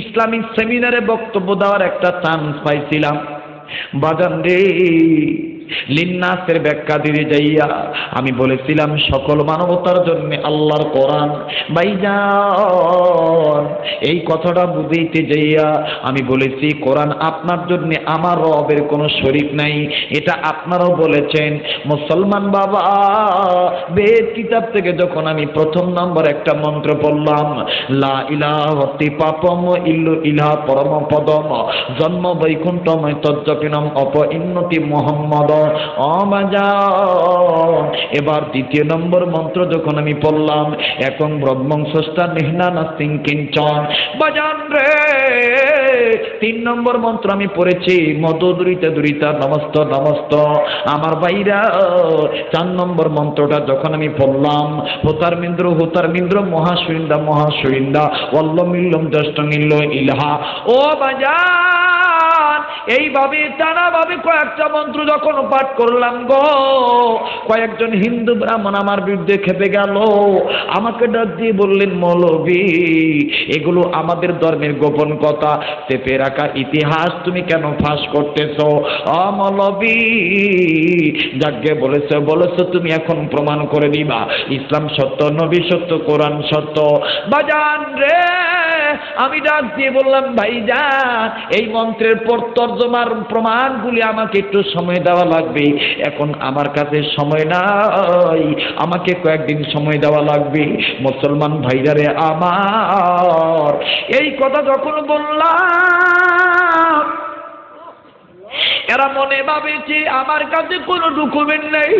Islamic সেমিনারে বক্তব্য দেওয়ার একটা চান্স পাইছিলাম। বাজান রে, লিন্নাসের ব্যাখ্যা দিতে যাইয়া আমি বলেছিলাম সকল মানবতার জন্য আল্লাহর কোরআন। ভাইজান, এই কথাটা বুঝাইতে যাইয়া আমি বলেছি কোরআন আপনার জন্য আমার রবের কোনো শরীক নাই, এটা আপনারাও বলেছেন। মুসলমান বাবা, বেদ কিতাব থেকে যখন আমি প্রথম নম্বর একটা মন্ত্র পড়লাম, লা ইলাহা পাপম ইল্লু ইলাহা পরম পদম জন্ম বৈকুণ্ঠময় তজ্জপিনম অপইন্নতি মুহাম্মদ অবাজান। এবার দ্বিতীয় নম্বর মন্ত্র যখন আমি পড়লাম, একং ব্রহ্মং স্রষ্টা নিহনানা সিংকিঞ্চন। বাজান রে, তিন নম্বর মন্ত্র আমি পড়েছি মদ দুরিতা দুরিতা নমস্ত নমস্ত। আমার ভাইরা, চার নম্বর মন্ত্রটা যখন আমি পড়লাম, হোতার মিন্দ্র মহাসুইন্দা মহাসুইন্দা অল্লমিল্লম দষ্টমিল্ল ইলাহা। ও বাজান, এইভাবে টানাভাবে কয়েকটা মন্ত্র যখন পাঠ করলাম গো, কয়েকজন হিন্দু ব্রাহ্মণ আমার বিরুদ্ধে খেপে গেল। আমাকে ডাক দিয়ে বললেন, মৌলভী, এগুলো আমাদের ধর্মের গোপন কথা, চেপে রাখা ইতিহাস তুমি কেন ফাঁস করতেছো? মৌলভী, যাকে বলেছো তুমি এখন প্রমাণ করে দিবা ইসলাম সত্য, নবী সত্য, কোরআন সত্য। বাজান রে, আমি ডাক দিয়ে বললাম, ভাইজান, এই মন্ত্রের তর্জমার প্রমাণগুলি আমাকে একটু সময় দেওয়া লাগবে। এখন আমার কাছে সময় নাই, আমাকে কয়েকদিন সময় দেওয়া লাগবে। মুসলমান ভাইজারে আমার, এই কথা যখন বললাম, এরা মনে ভাবে যে আমার কাছে কোনো ডকুমেন্ট নেই,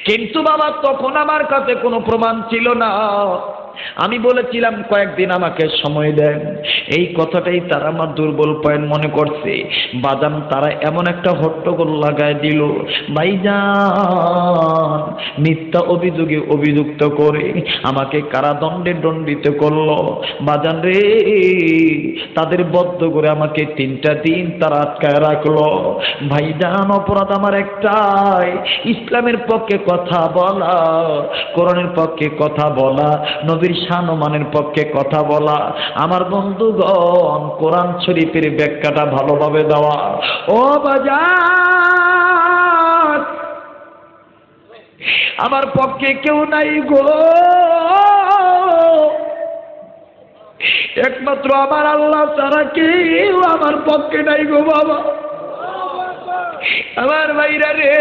কিন্তু বাবা তখন আমার কাছে কোনো প্রমাণ ছিল না। আমি বলেছিলাম কয়েকদিন আমাকে সময় দেন। এই কথাটাই তারা আমার দুর্বল পয়েন্ট মনে করছে। বাদাম, তারা এমন একটা হট্টগোল লাগায় দিল, ভাইজান মিথ্যা অভিযোগে অভিযুক্ত করে আমাকে কারাদণ্ডে দণ্ডিত করলো। বাজান রে, তাদের বদ্ধ করে আমাকে 3টা দিন তারা আটকায় রাখলো। ভাইজান, অপরাধ আমার একটাই, ইসলামের পক্ষে কথা বলা, কোরআনের পক্ষে কথা বলা, নবীর শানমানের পক্ষে কথা বলা। আমার বন্ধুগণ, কোরআন শরীফের ব্যাখ্যাটা ভালোভাবে দেওয়া। ও বাজার, আমার পক্ষে কেউ নাই গো, একমাত্র আমার আল্লাহ ছাড়া কেউ আমার পক্ষে নাই গো বাবা। আমার ভাইরা রে,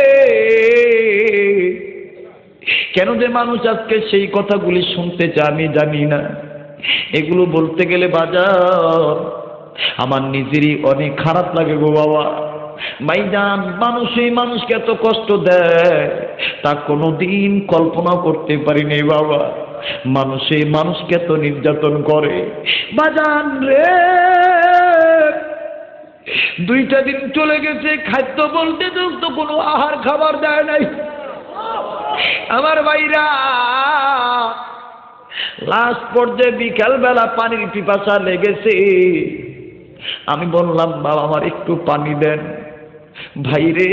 কেন যে মানুষ আজকে সেই কথাগুলি শুনতে চায় আমি জানি না। এগুলো বলতে গেলে বাজার আমার নিজেরই অনেক খারাপ লাগে গো বাবা। ভাইজান, মানুষ এই মানুষকে এত কষ্ট দেয় তা কোনোদিন কল্পনা করতে পারিনি বাবা। মানুষ এই মানুষকে এত নির্যাতন করে। বাজান রে, 2টা দিন চলে গেছে, খাদ্য বলতে তো কোনো আহার খাবার দেয় নাই। আমার ভাইরা, লাস্ট পর্যায়ে বিকাল বেলা পানির পিপাসা লেগেছে। আমি বললাম, বাবা আমার একটু পানি দেন। ভাইরে,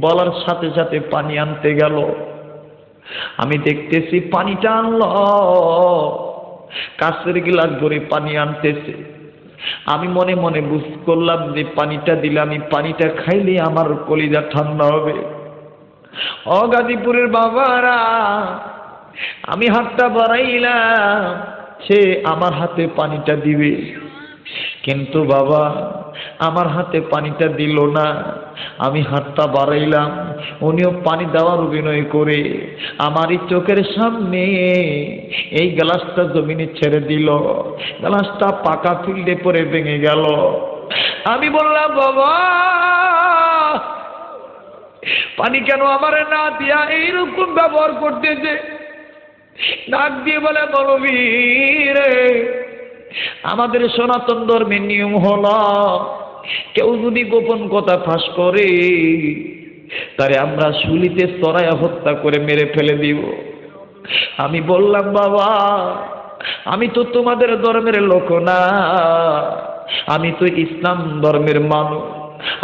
বলার সাথে সাথে পানি আনতে গেল। আমি দেখতেছি পানিটা আনলো, কাঁচের গ্লাস ভরে পানি আনতেছে। আমি মনে মনে বুঝ করলাম যে পানিটা দিলে, আমি পানিটা খাইলে আমার কলিজা ঠান্ডা হবে। ও গাজীপুরের বাবারা, আমি হাতটা বাড়াইলাম, সে আমার হাতে পানিটা দিবে, কিন্তু বাবা আমার হাতে পানিটা দিল না। আমি হাতটা বাড়াইলাম, উনিও পানি দেওয়ার অভিনয় করে আমারই চোখের সামনে এই গ্লাসটা জমিনে ছেড়ে দিল। গ্লাসটা পাকা ফিল্ডে পড়ে ভেঙে গেল। আমি বললাম, বাবা পানি কেন আমার না দিয়া এইরকম ব্যবহার করতেছে? ডাক দিয়ে বলে, মৌলভী রে, আমাদের সনাতন ধর্মের নিয়ম হলো কেউ যদি গোপন কথা ফাঁস করে তারে আমরা শুলিতে চড়াইয়া হত্যা করে মেরে ফেলে দিব। আমি বললাম, বাবা আমি তো তোমাদের ধর্মের লোক না, আমি তো ইসলাম ধর্মের মানুষ।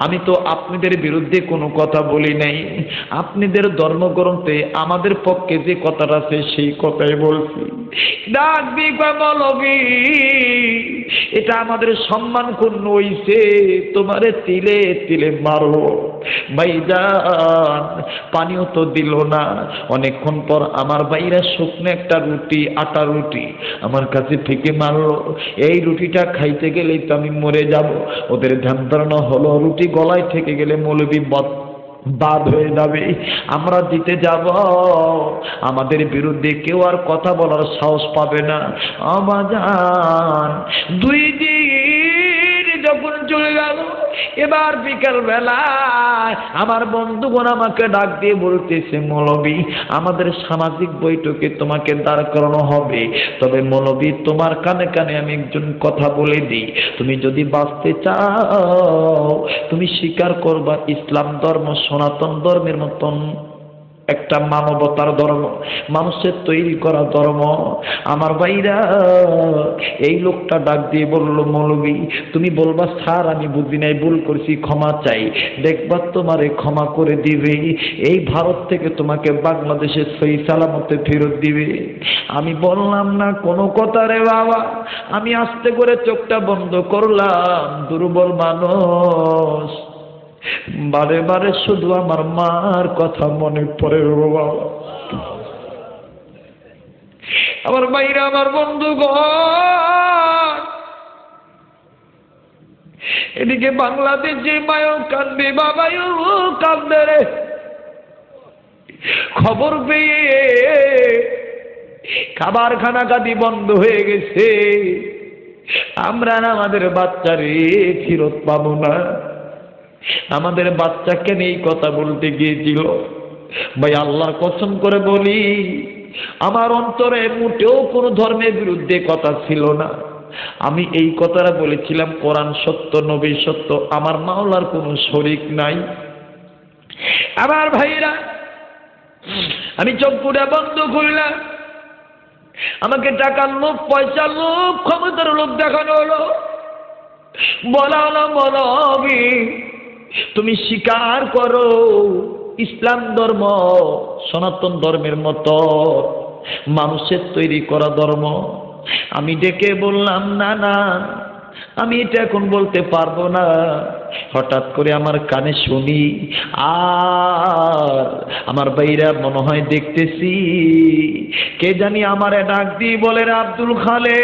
আমি তো আপনাদের বিরুদ্ধে কোনো কথা বলি নাই, আপনাদের ধর্মগ্রন্থে আমাদের পক্ষে যে কথাটা আছে সেই কথাই বলছি। ডাকবি মৌলবী, এটা আমাদের সম্মান ক্ষুণ্ণ হইছে, তোমারে তিলে তিলে মারো। ভাইজান পানিও তো দিল না। অনেকক্ষণ পর আমার ভাইরা শুকনো একটা রুটি, আটা রুটি আমার কাছে ফেঁকে মারলো। এই রুটিটা খাইতে গেলেই তো আমি মরে যাব। ওদের ধ্যান ধারণা হলো রুটি গলায় থেকে গেলে মৌলবী বাদ হয়ে যাবে, আমরা দিতে যাব, আমাদের বিরুদ্ধে কেউ আর কথা বলার সাহস পাবে না। আমাজান 2 দিন যখন চলে গেল, এবার বিকাল বেলায় আমার বন্ধুগণ আমাকে ডাক দিয়ে বলতেছে, মৌলবী আমাদের সামাজিক বৈঠকে তোমাকে দাঁড় করানো হবে, তবে মৌলবী তোমার কানে কানে আমি একজন কথা বলে দিই, তুমি যদি বাঁচতে চাও তুমি স্বীকার করবা ইসলাম ধর্ম সনাতন ধর্মের মতন একটা মানবতার ধর্ম, মানুষের তৈরি করা ধর্ম। আমার ভাইরা এই লোকটা ডাক দিয়ে বলল, মৌলবী তুমি বলবা স্যার আমি বুঝি নাই, ভুল করছি, ক্ষমা চাই, দেখবা তোমারে ক্ষমা করে দিবে, এই ভারত থেকে তোমাকে বাংলাদেশে সহি সালামতে ফেরত দিবে। আমি বললাম না কোনো কথা রে বাবা, আমি আস্তে করে চোখটা বন্ধ করলাম। দুর্বল মানুষ, বারে বারে শুধু আমার মার কথা মনে পড়ে বাবা। আমার ভাইরা, আমার বন্ধুগণ, এদিকে বাংলাদেশে মায়ও কান্দে, বাবাও কান্দে রে। খবর পেয়ে খাবার খানাকাটি বন্ধ হয়ে গেছে, আমরা আমাদের বাচ্চারে ফেরত পাবো না। আমাদের বাচ্চাকে নিয়ে কথা বলতে গিয়েছিল, ভাই আল্লাহর কসম করে বলি আমার অন্তরে মোটেও কোনো ধর্মের বিরুদ্ধে কথা ছিল না। আমি এই কথাটা বলেছিলাম, কোরআন সত্য, নবী সত্য, আমার মাওলার কোনো শরীক নাই। আমার ভাইরা, আমি চোখটা বন্ধ করলাম, আমাকে টাকার লোভ, পয়সার লোভ, ক্ষমতার লোভ দেখানো হলো, বলা হলো মৌলবী তুমি স্বীকার করো ইসলাম ধর্ম সনাতন ধর্মের মতো মানুষের তৈরি করা ধর্ম। আমি ডেকে বললাম, না না আমি এটা এখন বলতে পারবো না। হঠাৎ করে আমার কানে শুনি, আর আমার ভাইরা মনে হয় দেখতেছি কে জানি আমারে ডাক দিয়ে বলে, আব্দুল খালেক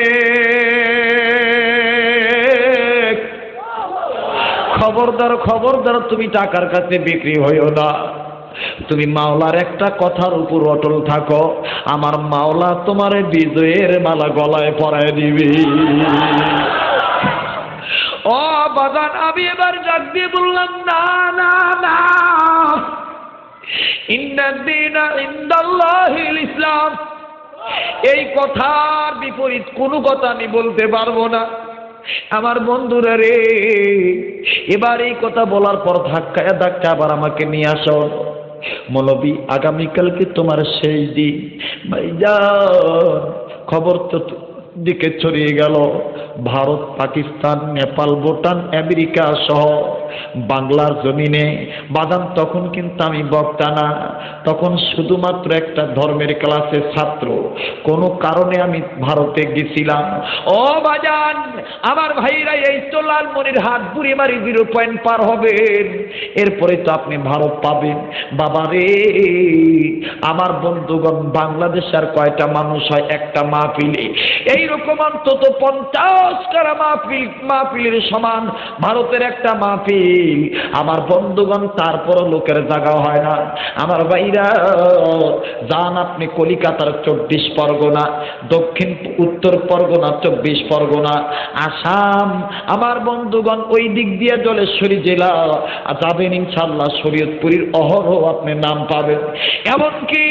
খবরদার খবরদার, তুমি টাকার কাছে বিক্রি হইও না, তুমি মাওলার একটা কথার উপর অটল থাকো, আমার মাওলা তোমার বিজয়ের মালা গলায় পরায় দিবে। ও বাজান, আমি এবার ডাক দিয়ে বললাম, না না না, ইন্নাদ-দীনা ইনদাল্লাহিল ইসলাম, এই কথার বিপরীত কোনো কথা আমি বলতে পারবো না। আমার বন্ধুরা রে, এবার এই কথা বলার পর ধাক্কায় ধাক্কা আবার আমাকে নিয়ে আসো, মৌলবী আগামীকালকে তোমার শেষ দিন। ভাইজান খবর তো দিকে ছড়িয়ে গেল, ভারত, পাকিস্তান, নেপাল, ভুটান, আমেরিকা সহ বাংলার জমিনে। বাদাম তখন কিন্তু আমি বক্তা না, তখন শুধুমাত্র একটা ধর্মের ক্লাসের ছাত্র। কোনো কারণে আমি ভারতে গেছিলাম। ও বাজান, আমার ভাইরা, এই তো লালমনিরহাট বুড়িমারি 0 পয়েন্ট পার হবেন, এরপরে তো আপনি ভারত পাবেন। বাবা রে, আমার বন্ধুগণ, বাংলাদেশ আর কয়টা মানুষ হয় একটা মাহফিলে? এইরকম অন্তত 50টা মাহফিলের সমান ভারতের একটা মাহফিল। আমার বন্ধুগণ, তারপর লোকের জায়গা হয় না। আমার ভাইরা যান আপনি কলিকাতার 24 পরগনা, দক্ষিণ উত্তর পরগনা 24 পরগনা, আসাম, আমার বন্ধুগণ ওই দিক দিয়ে জলেশ্বরী জেলা যাবেন ইনশাআল্লাহ, শরীয়তপুরীর অহরহ আপনি নাম পাবেন। এমনকি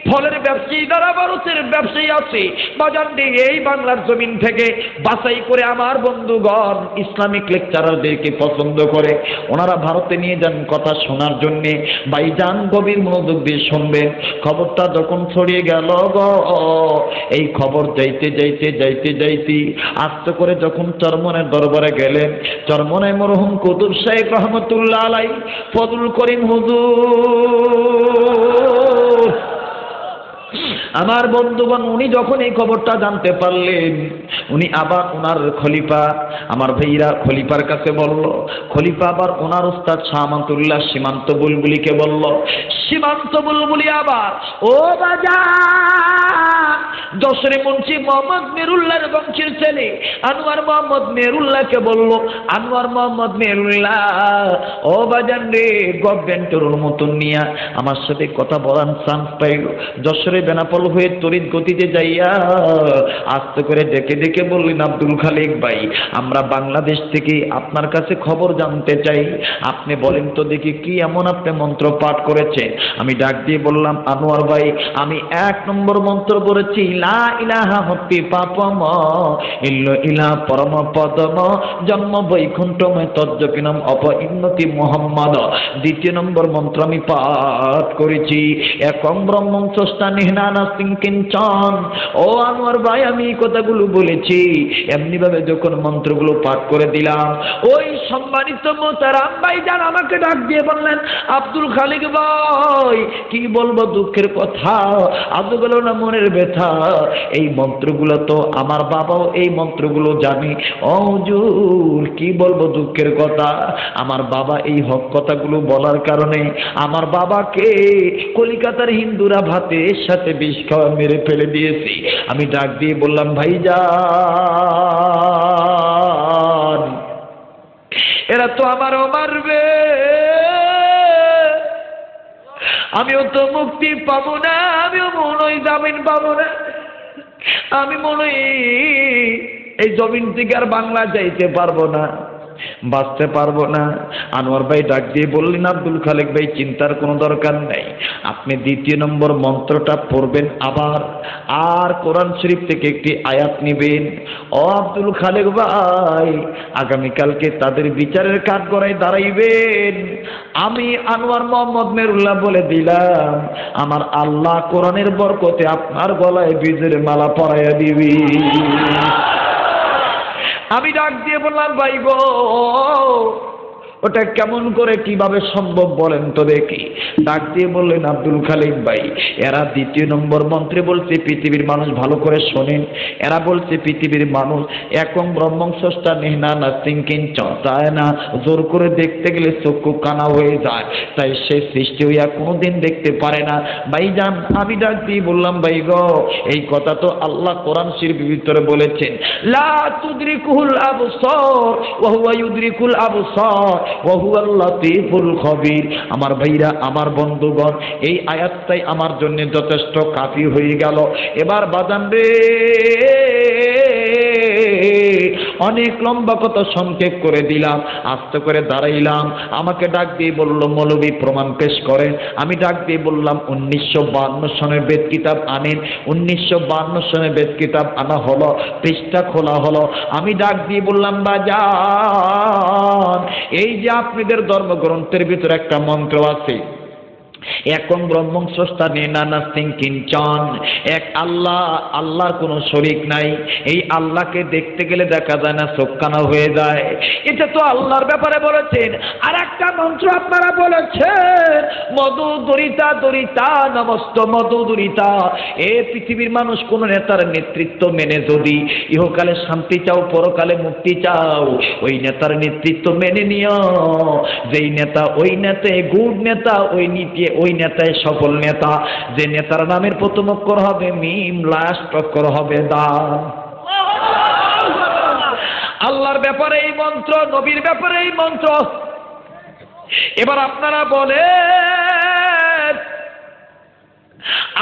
ফলের ব্যবসায়ী দ্বারা ভারতের ব্যবসায়ী আছে বাজার দিয়ে, এই বাংলার জমিন থেকে বাছাই করে আমার বন্ধুগণ ইসলামিক লেকচারারদেরকে পছন্দ করে ওনারা ভারতে নিয়ে যান কথা শোনার জন্যে। ভাইজান গভীর মনোযোগ দিয়ে শুনবেন, খবরটা যখন ছড়িয়ে গেল গো, এই খবর যাইতে যাইতে যাইতে যাইতে আস্তে করে যখন চরমনের দরবারে গেলেন, চরমনায় মরহুম কুতুব সাহেব রহমতুল্লাহ আলাইহি ফজলুল করিম হুজুর, আমার বন্ধুগণ, উনি যখন এই খবরটা জানতে পারলেন, উনি আবার ওনার খলিফা, আমার ভাইরা খলিফার কাছে বলল। খলিফা আবার ওনার উস্তাদ শাহ আমাতুল্লাহ সীমান্ত বুলবুলিকে বলল। সীমান্ত বুলবুলি আবার, ও বাজা, যশোরে মুন্সি মোহাম্মদ মেহেরুল্লাহর বংশের ছেলে আনোয়ার মোহাম্মদ মেহেরুল্লাহকে বলল, আনোয়ার মোহাম্মদ মেহেরুল্লাহ, ও বাজান রে, গভর্নমেন্টের অনুমোদন নিয়ে আমার সাথে কথা বলার চান্স পাইল। যশোরে বেনাপোল হয়ে তড়িৎ গতিতে যাইয়া আস্তে করে ডেকে ডেকে বললেন, আব্দুল খালেক ভাই, আমরা বাংলাদেশ থেকে আপনার কাছে খবর জানতে চাই, আপনি বলেন তো দেখি কি এমন আপনি মন্ত্র পাঠ করেছেন। আমি ডাক দিয়ে বললাম, আনোয়ার ভাই, আমি 1 নম্বর মন্ত্র পড়েছি, লা ইলাহা হত্তি পাপম ইল্লা ইলাহা পরম পদম জন্ম বৈকুণ্ঠময় তজ্জপিনম অপইন্নতি মুহাম্মদ। 2 নম্বর মন্ত্র আমি পাঠ করেছি, একং ব্রহ্মং স্রষ্টা নিহনানা সিংকিঞ্চন। ও আনোয়ার ভাই, আমি এই কথাগুলো বলেছি, এমনি ভাবে যখন মন্ত্রগুলো পাঠ করে দিলাম, ওই সম্মানিত মোহতারাম ভাইজান আমাকে ডাক দিয়ে বললেন, আব্দুল খালেক ভাই, কি বলবো দুঃখের কথা, আজ গেল না মনের ব্যথা, এই মন্ত্রগুলো তো আমার বাবাও এই মন্ত্রগুলো জানে। ও হুজুর, কি বলবো দুঃখের কথা, আমার বাবা এই হক কথাগুলো বলার কারণে আমার বাবাকে কলিকাতার হিন্দুরা ভাতের সাথে বিষ খাওয়া মেরে ফেলে দিয়েছি। আমি ডাক দিয়ে বললাম, ভাইজান, এরা তো আমারও মারবে, আমিও তো মুক্তি পাবো না, আমিও মনে হয় জামিন পাবো না, আমি মনে হয় এই জমিন থেকে আর বাংলা যাইতে পারবো না, বাঁচতে পারবো না। আনোয়ার ভাই ডাক দিয়ে বললেন, আব্দুল খালেক ভাই, চিন্তার কোনো দরকার নেই, আপনি 2 নম্বর মন্ত্রটা পড়বেন আবার, আর কোরআন শরীফ থেকে একটি আয়াত নেবেন। ও আব্দুল খালেক ভাই, আগামীকালকে তাদের বিচারের কাঠগড়ায় দাঁড়াইবেন। আমি আনোয়ার মোহাম্মদ মেহেরুল্লাহ বলে দিলাম, আমার আল্লাহ কোরআনের বরকতে আপনার গলায় বীজের মালা পরাইয়া দিবি। আমি ডাক দিয়ে বললাম, ভাই গো, ওটা কেমন করে কিভাবে সম্ভব বলেন তো দেখি। ডাক দিয়ে বললেন, আব্দুল খালেক ভাই, এরা 2 নম্বর মন্ত্রে বলছে, পৃথিবীর মানুষ ভালো করে শোনেন, এরা বলছে পৃথিবীর মানুষ একং ব্রহ্মং স্রষ্টা নিহনানা সিংকিঞ্চন, চায় না, জোর করে দেখতে গেলে চক্ষু কানা হয়ে যায়, তাই সে সৃষ্টি হইয়া কোনোদিন দেখতে পারে না। ভাইজান, আমি ডাক দিয়ে বললাম, ভাই গো, এই কথা তো আল্লাহ কোরআন শরীফের ভিতরে বলেছেন, লা তুদরিকুল আবসার ওয়া হুয়া ইউদরিকুল আবসার ওয়া হুয়াল লাতীফুল খবীর। আমার ভাইরা, আমার বন্ধুগণ, এই আয়াতটাই আমার জন্য যথেষ্ট কাফি হয়ে গেল। এবার বাজান রে, অনেক লম্বা কথা সংক্ষেপ করে দিলাম, আস্তে করে দাঁড়াইলাম। আমাকে ডাক দিয়ে বলল, মৌলবী প্রমাণ পেশ করেন। আমি ডাক দিয়ে বললাম, 1952 সনের বেদ কিতাব আনেন। 1952 সনের বেদ কিতাব আনা হলো, পৃষ্ঠা খোলা হলো। আমি ডাক দিয়ে বললাম, বাজান, এই যে আপনাদের ধর্মগ্রন্থের ভিতরে একটা মন্ত্র আছে, একং ব্রহ্মং স্রষ্টা নিহনানা সিংকিঞ্চন, এক আল্লাহ, আল্লাহর কোনো শরীক নাই, এই আল্লাহকে দেখতে গেলে দেখা যায় না, চোখ কানা হয়ে যায়, এটা তো আল্লাহর ব্যাপারে বলেছেন। আর একটা মন্ত্র আপনারা বলেছেন, মধু দরিতা দরিতা নমস্ত মধু দরিতা। এ পৃথিবীর মানুষ কোন নেতার নেতৃত্ব মেনে যদি ইহকালে শান্তি চাও, পরকালে মুক্তি চাও, ওই নেতার নেতৃত্ব মেনে নিও। যেই নেতা, ওই নেতা গুড নেতা, ওই নীতি, ওই নেতাই সফল নেতা। যে নেতার নামের প্রথম অক্ষর হবে মিম, লাস্ট অক্ষর হবে দাল। আল্লাহর ব্যাপারে এই মন্ত্র, নবীর ব্যাপারে এই মন্ত্র। এবার আপনারা বলেন,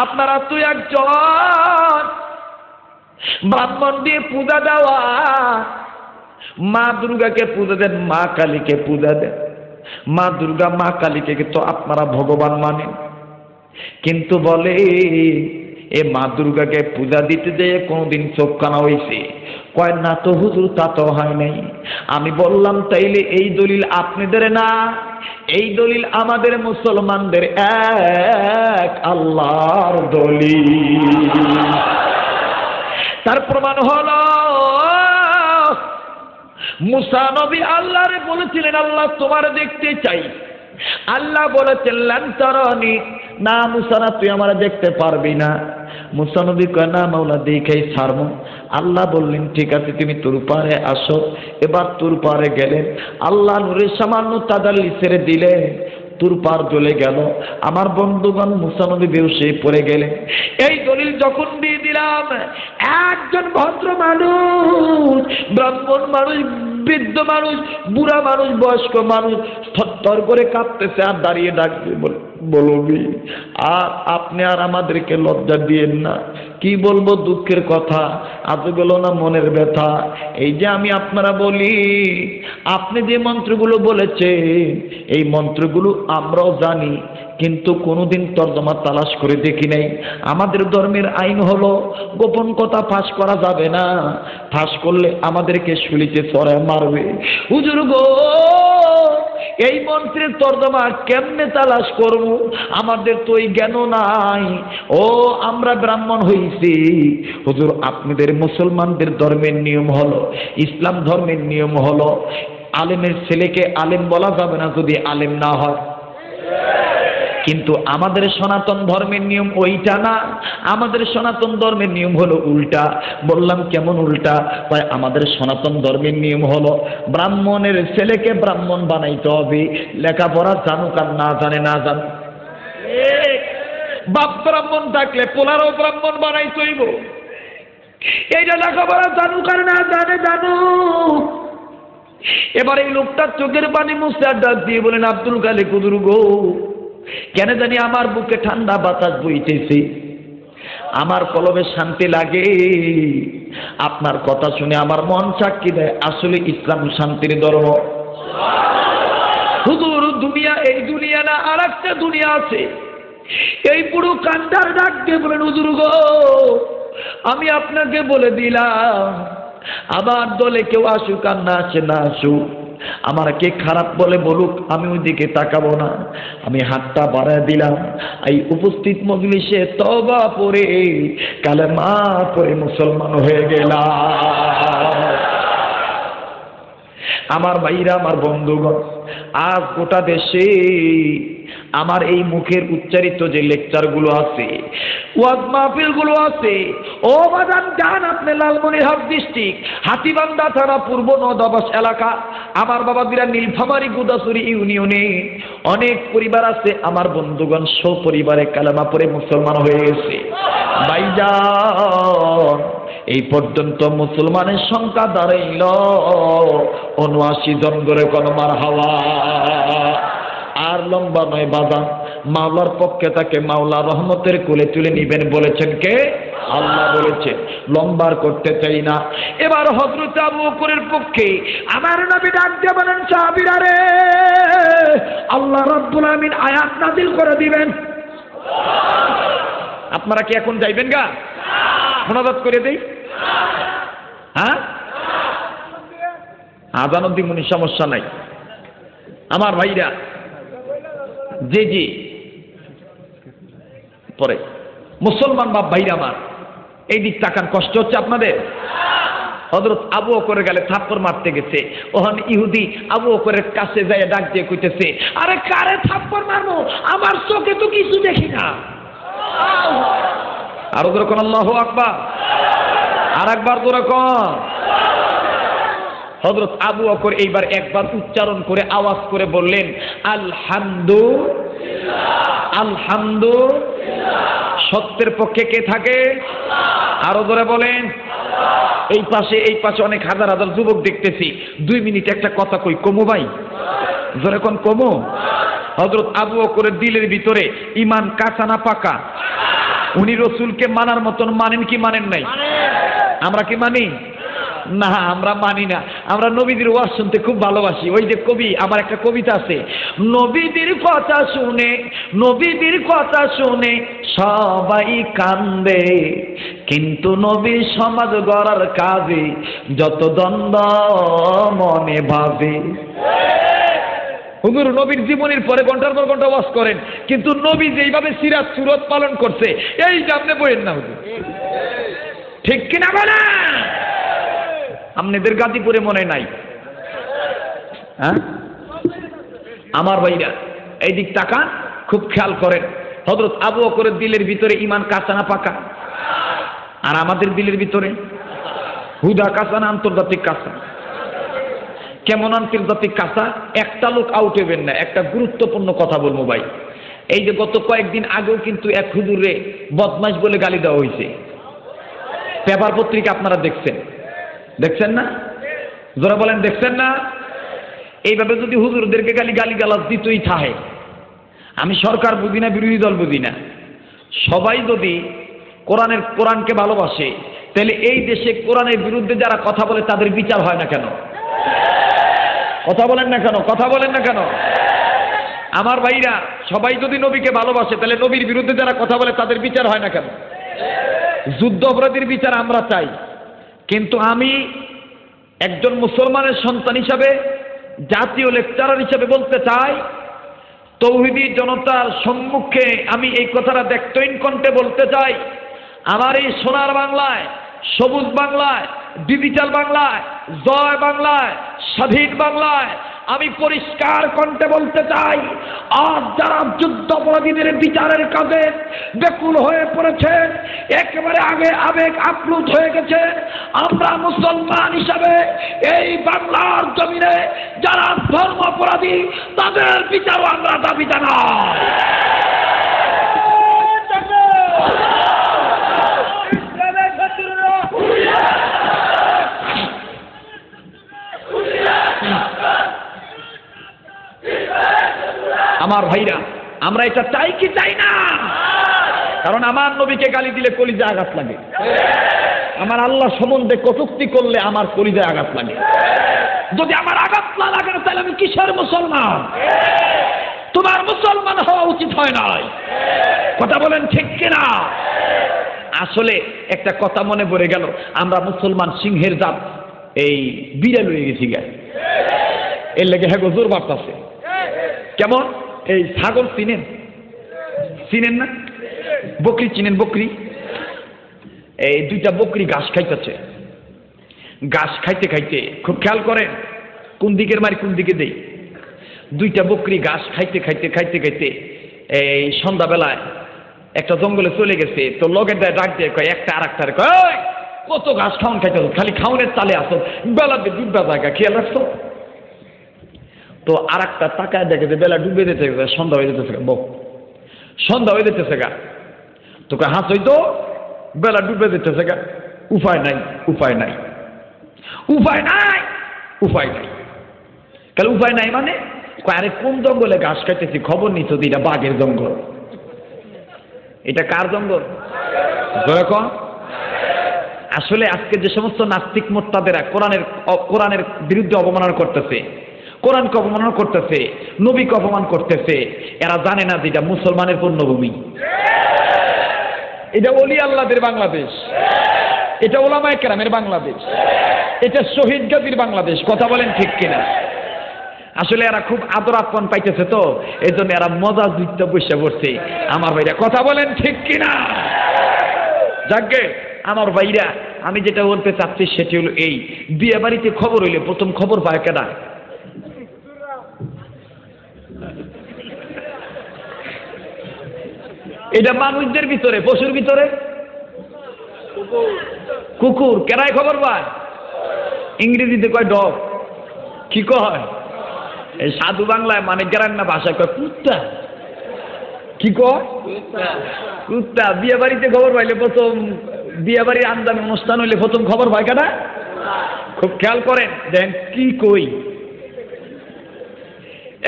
আপনারা তুই একজন ব্রাহ্মণ দিয়ে পূজা দেওয়া, মা দুর্গাকে পূজা দেন, মা কালীকে পূজা দেন। মা দুর্গা, মা কালীকে তো আপনারা ভগবান মানেন, কিন্তু বলে এ মা দুর্গাকে পূজা দিতে যেয়ে কোনোদিন চোখ কানা হয়েছে? কয় না তো হুজুর, তা তো হয় নাই। আমি বললাম তাইলে এই দলিল আপনাদের না, এই দলিল আমাদের মুসলমানদের, এক আল্লাহর দলিল। তার প্রমাণ হলো মুসা নবী আল্লাহরে বলেছিলেন, আল্লাহ তোমার দেখতে চাই। আল্লাহ বলেছেন লান তারানি, না মুসা না তুই আমার দেখতে পারবি না। মুসা নবী কয় না মাওলা দেখেই ছাড়বো। আল্লাহ বললেন ঠিক আছে তুমি তোর পারে আসো। এবার তোর পারে গেলেন, আল্লাহ নূরের সামান্য তাজাল্লি ছেড়ে দিলেন, তোর পার জ্বলে গেল। আমার বন্ধুগণ মুসা নবী বেহুশ হয়ে পড়ে গেলেন। এই দলিল যখন দিয়ে দিলাম, একজন ভদ্র মানুষ, ব্রাহ্মণ মানুষ, বৃদ্ধ মানুষ, বুড়া মানুষ, বয়স্ক মানুষ থরথর করে কাঁপতেছে আর দাঁড়িয়ে ডাকবে, বলবি আর আপনি আর আমাদেরকে লজ্জা দিয়েন না। কি বলবো দুঃখের কথা, আজ গেল না মনের ব্যথা। এই যে আমি আপনারা বলি, আপনি যে মন্ত্রগুলো বলেছেন এই মন্ত্রগুলো আমরাও জানি, কিন্তু কোনোদিন তর্জমা তালাশ করে দেখি নাই। আমাদের ধর্মের আইন হলো গোপন কথা ফাঁস করা যাবে না, ফাঁস করলে আমাদেরকে শুলিতে চড়ায় মারবে। হুজুর গো, এই মন্ত্রের তর্জমা কেমনে তালাশ করব? আমাদের তো এই জ্ঞান নাই। ও আমরা ব্রাহ্মণ হইছি। হুজুর আপনাদের মুসলমানদের ধর্মের নিয়ম হলো, ইসলাম ধর্মের নিয়ম হলো আলেমের ছেলেকে আলেম বলা যাবে না যদি আলেম না হয়। কিন্তু আমাদের সনাতন ধর্মের নিয়ম ওইটা না, আমাদের সনাতন ধর্মের নিয়ম হলো উল্টা। বললাম কেমন উল্টা? তাই আমাদের সনাতন ধর্মের নিয়ম হলো ব্রাহ্মণের ছেলেকে ব্রাহ্মণ বানাইতে হবে, লেখাপড়া জানুক আর না জানে না জান। বাপ ব্রাহ্মণ থাকলে পোলারও ব্রাহ্মণ বানাইতে হইব, এইটা লেখাপড়া জানুক আর না জানে জানুক। এবার এই লোকটার চোখের পানি মুছে আর ডাক দিয়ে বলেন, আব্দুল খালেক হুজুর গো, কেন জানি আমার বুকে ঠান্ডা বাতাস বইতেছে, আমার কলবে শান্তি লাগে। আপনার কথা শুনে আমার মন সাক্ষী দেয় আসলে ইসলাম শান্তির ধর্ম। হুজুর দুনিয়া এই দুনিয়া না, আর একটা দুনিয়া আছে। এই পুরো কান্দার ডাক দিয়ে বলেন, হুজুর গো আমি আপনাকে বলে দিলাম, আমার দলে কেউ আসুক আর না আসে না আসুক, আমার কে খারাপ বলে বলুক, আমি ওই দিকে তাকাবো না। আমি হাতটা বাড়ায় দিলাম, এই উপস্থিত মজলিসে তওবা পড়ে কালেমা পড়ে মুসলমান হয়ে গেলাম। আমার ভাইরা, আমার বন্ধুগণ, আজ গোটা দেশে আমার এই মুখের উচ্চারিত যে লেকচারগুলো আছে, ওয়াজ মাহফিলগুলো আছে, ও বাজান যান আপনি লালমনিরহাট ডিস্ট্রিক্ট হাতীবান্ধা থানা পূর্ব নদাবাস এলাকা, আমার বাবাদিরা নীলফামারী গুদাসুরি ইউনিয়নে অনেক পরিবার আছে। আমার বন্ধুগণ সপরিবারে কালেমা পড়ে মুসলমান হয়ে গেছে। ভাইজান এই পর্যন্ত মুসলমানের সংখ্যা দাঁড়াইল ৭৯ জন করে কোন মারহাবা। আর লম্বা নয় বাদাম, মাওলার পক্ষে তাকে মাওলা রহমতের কোলে তুলে নিবেন বলেছেন কে? আল্লাহ বলেছে। লম্বার করতে চাই না। এবার হযরত আবু বকরের পক্ষে আমার নবী ডাক দিয়ে বলেন, সাহাবীরা রে, আল্লাহ রাব্বুল আমিন আয়াত নাযিল করে দিবেন। আপনারা কি এখন যাইবেন গা? মুনাজাত করে দেই? হ্যাঁ, আজান অবধি মনে সমস্যা নাই। আমার ভাইরা, জি জি, পরে মুসলমান বাপ ভাইরা আমার, এই দিক তাকান, কষ্ট হচ্ছে আপনাদের? হযরত আবু বকর গেলে থাপ্পড় মারতে গেছে, ওখানে ইহুদি আবু বকরের কাছে যায় ডাক দিয়ে কইতেছে, আরে কারে থাপ্পড় মারবো, আমার চোখে তো কিছু দেখি না। আরো ধরে কোন আল্লাহু আকবার, আর একবার ধরে কোন। হযরত আবু বকর এইবার একবার উচ্চারণ করে আওয়াজ করে বললেন, আলহামদুলিল্লাহ, আলহামদুলিল্লাহ। সত্যের পক্ষে কে থাকে? আরো ধরে বলেন। এই পাশে অনেক হাজার হাজার যুবক দেখতেছি, 2 মিনিট একটা কথা কই, কমু ভাই, জোরে কোন কমু। হযরত আবু বকরের দিলের ভিতরে ঈমান কাঁচা না পাকা? উনি রাসূলকে মানার মতন মানেন কি মানেন নাই? আমরা কি মানি? না আমরা মানি না, আমরা নবীদের ওয়াজ শুনতে খুব ভালোবাসি। ওই যে কবি, আমার একটা কবিতা আছে, নবীদের কথা শুনে, নবীদের কথা শুনে সবাই কান্দে, কিন্তু নবীর সমাজ গড়ার কাজে যত দ্বন্দ্ব মনে ভাবে। হুজুর নবীর জীবনের পরে ঘন্টার পর ঘন্টা ওয়াজ করেন, কিন্তু নবী যেইভাবে সিরাত সুরত পালন করছে এইটা আপনি বলেন না হুজুর, ঠিক কিনা বলেন? আপনাদের গাজীপুরে মনে নাই? হ্যাঁ আমার ভাইরা এই দিক তাকান, খুব খেয়াল করেন। হযরত আবু বকরের দিলের ভিতরে ঈমান কাঁচা না পাকা? আর আমাদের দিলের ভিতরে হুদা কাঁচা না আন্তর্জাতিক কাঁচা? কেমন আন্তর্জাতিক কাঁচা? একটা লোক আউট হইবেন না, একটা গুরুত্বপূর্ণ কথা বলবো ভাই। এই যে গত কয়েকদিন আগেও কিন্তু এক হুজুরে বদমাশ বলে গালি দেওয়া হয়েছে, পেপার পত্রিকা আপনারা দেখছেন, দেখছেন না? যারা বলেন দেখছেন না? এইভাবে যদি হুজুরদেরকে গালিগালাজ দিতেই থাকে, আমি সরকার বুঝি না, বিরোধী দল বুঝি না, সবাই যদি কোরআনকে ভালোবাসে, তাহলে এই দেশে কোরআনের বিরুদ্ধে যারা কথা বলে তাদের বিচার হয় না কেন? কথা বলেন না কেন? কথা বলেন না কেন? আমার ভাইরা সবাই যদি নবীকে ভালোবাসে, তাহলে নবীর বিরুদ্ধে যারা কথা বলে তাদের বিচার হয় না কেন? যুদ্ধ অপরাধীর বিচার আমরা চাই, কিন্তু আমি একজন মুসলমানের সন্তান হিসাবে, জাতীয় লেকচারার হিসাবে বলতে চাই, তৌহিদি জনতার সম্মুখে আমি এই কথাটা দেখতইন কণ্ঠে বলতে চাই, আমার এই সোনার বাংলায়, সবুজ বাংলায়, ডিজিটাল বাংলায়, জয় বাংলায়, স্বাধীন বাংলায় আমি পরিষ্কার কণ্ঠে বলতে চাই, আজ যারা যুদ্ধাপরাধীদের বিচারের কাজে ব্যাকুল হয়ে পড়েছেন, একেবারে আগে আবেগ আপ্লুত হয়ে গেছে, আমরা মুসলমান হিসাবে এই বাংলার জমিনে যারা ধর্ম অপরাধী তাদের বিচারও আমরা দাবি জানাই। আমার ভাইরা আমরা এটা চাই কি চাই না? কারণ আমার নবীকে গালি দিলে কলিজায় আঘাত লাগে, আমার আল্লাহ সম্বন্ধে কটূক্তি করলে আমার কলিজায় আঘাত লাগে। যদি আমার আঘাত না লাগে তাহলে আমি কিসের মুসলমান? তোমার মুসলমান হওয়া উচিত হয় নাই। কথা বলেন ঠিক কিনা? আসলে একটা কথা মনে পড়ে গেল, আমরা মুসলমান সিংহের জাত, এই বিড়াল হয়ে গেছি গে, এর লেগে হ্যাঁ জোর বাড়তাছে। কেমন? এই ছাগল চিনেন? চিনেন না? বকরি চিনেন? বকরি, এই দুইটা বকরি ঘাস খাইতেছে, ঘাস খাইতে খাইতে খুব খেয়াল করেন কোন দিকের মারি কোন দিকে দেই। দুইটা বকরি ঘাস খাইতে খাইতে খাইতে খাইতে এই সন্ধ্যাবেলায় একটা জঙ্গলে চলে গেছে, তো লগের দায় ডাক দিয়ে কয় একটা আর একটার কয়, কত ঘাস খাওয়ান খাইতে, খালি খাওয়ানের চালে আসো, বেলা দিয়ে ডুববা জায়গা, খেয়াল রাখছো? তো আর একটা তাকায় দেখে যে বেলা ডুবে যেতে, সন্ধ্যা হয়ে যেতেছে, বক সন্ধ্যা হয়ে যেতেছে গা, তোকে হাস হইতো বেলা ডুবে যেতেছে গা, উপায় নাই, উপায় নাই, উপায় নাই, উপায় নাই। তাহলে উপায় নাই মানে আরে কোন জঙ্গলে ঘাস খাইতেছি খবর নিত, এটা বাঘের জঙ্গল। এটা কার জঙ্গল? আসলে আজকে যে সমস্ত নাস্তিক মোত্তাদেরা কোরআনের বিরুদ্ধে অবমাননা করতেছে, কোরআনকে অপমান করতেছে, নবীকে অপমান করতেছে, এরা জানে না যে এটা মুসলমানের পূর্ণভূমি, এটা ওলি আল্লাহদের বাংলাদেশ, এটা ওলামায়ে কেরামের বাংলাদেশ, এটা শহীদ গাজীর বাংলাদেশ। কথা বলেন ঠিক কিনা? আসলে এরা খুব আদর আপন পাইতেছে, তো এই জন্য এরা মজা যুদ্ধ বসে পড়ছে। আমার ভাইরা কথা বলেন ঠিক কিনা? যাকে আমার ভাইরা আমি যেটা বলতে চাচ্ছি সেটি হলো এই, বিয়ে বাড়িতে খবর হইলে প্রথম খবর পায় কেডা? এটা মানুষদের ভিতরে, পশুর ভিতরে কুকুর। কেরাই খবর পায়? ইংরেজিতে কয় ডগ। কি কয়? এই সাধু বাংলায় মানে গ্রাম না ভাষায় কয় কুত্তা। কি কয়? কুত্তা। বিয়ে বাড়িতে খবর পাইলে প্রথম, বিয়ে বাড়ির আন্দামে অনুষ্ঠান হইলে প্রথম খবর পায় কেডা? খুব খেয়াল করেন, দেখেন কি কই।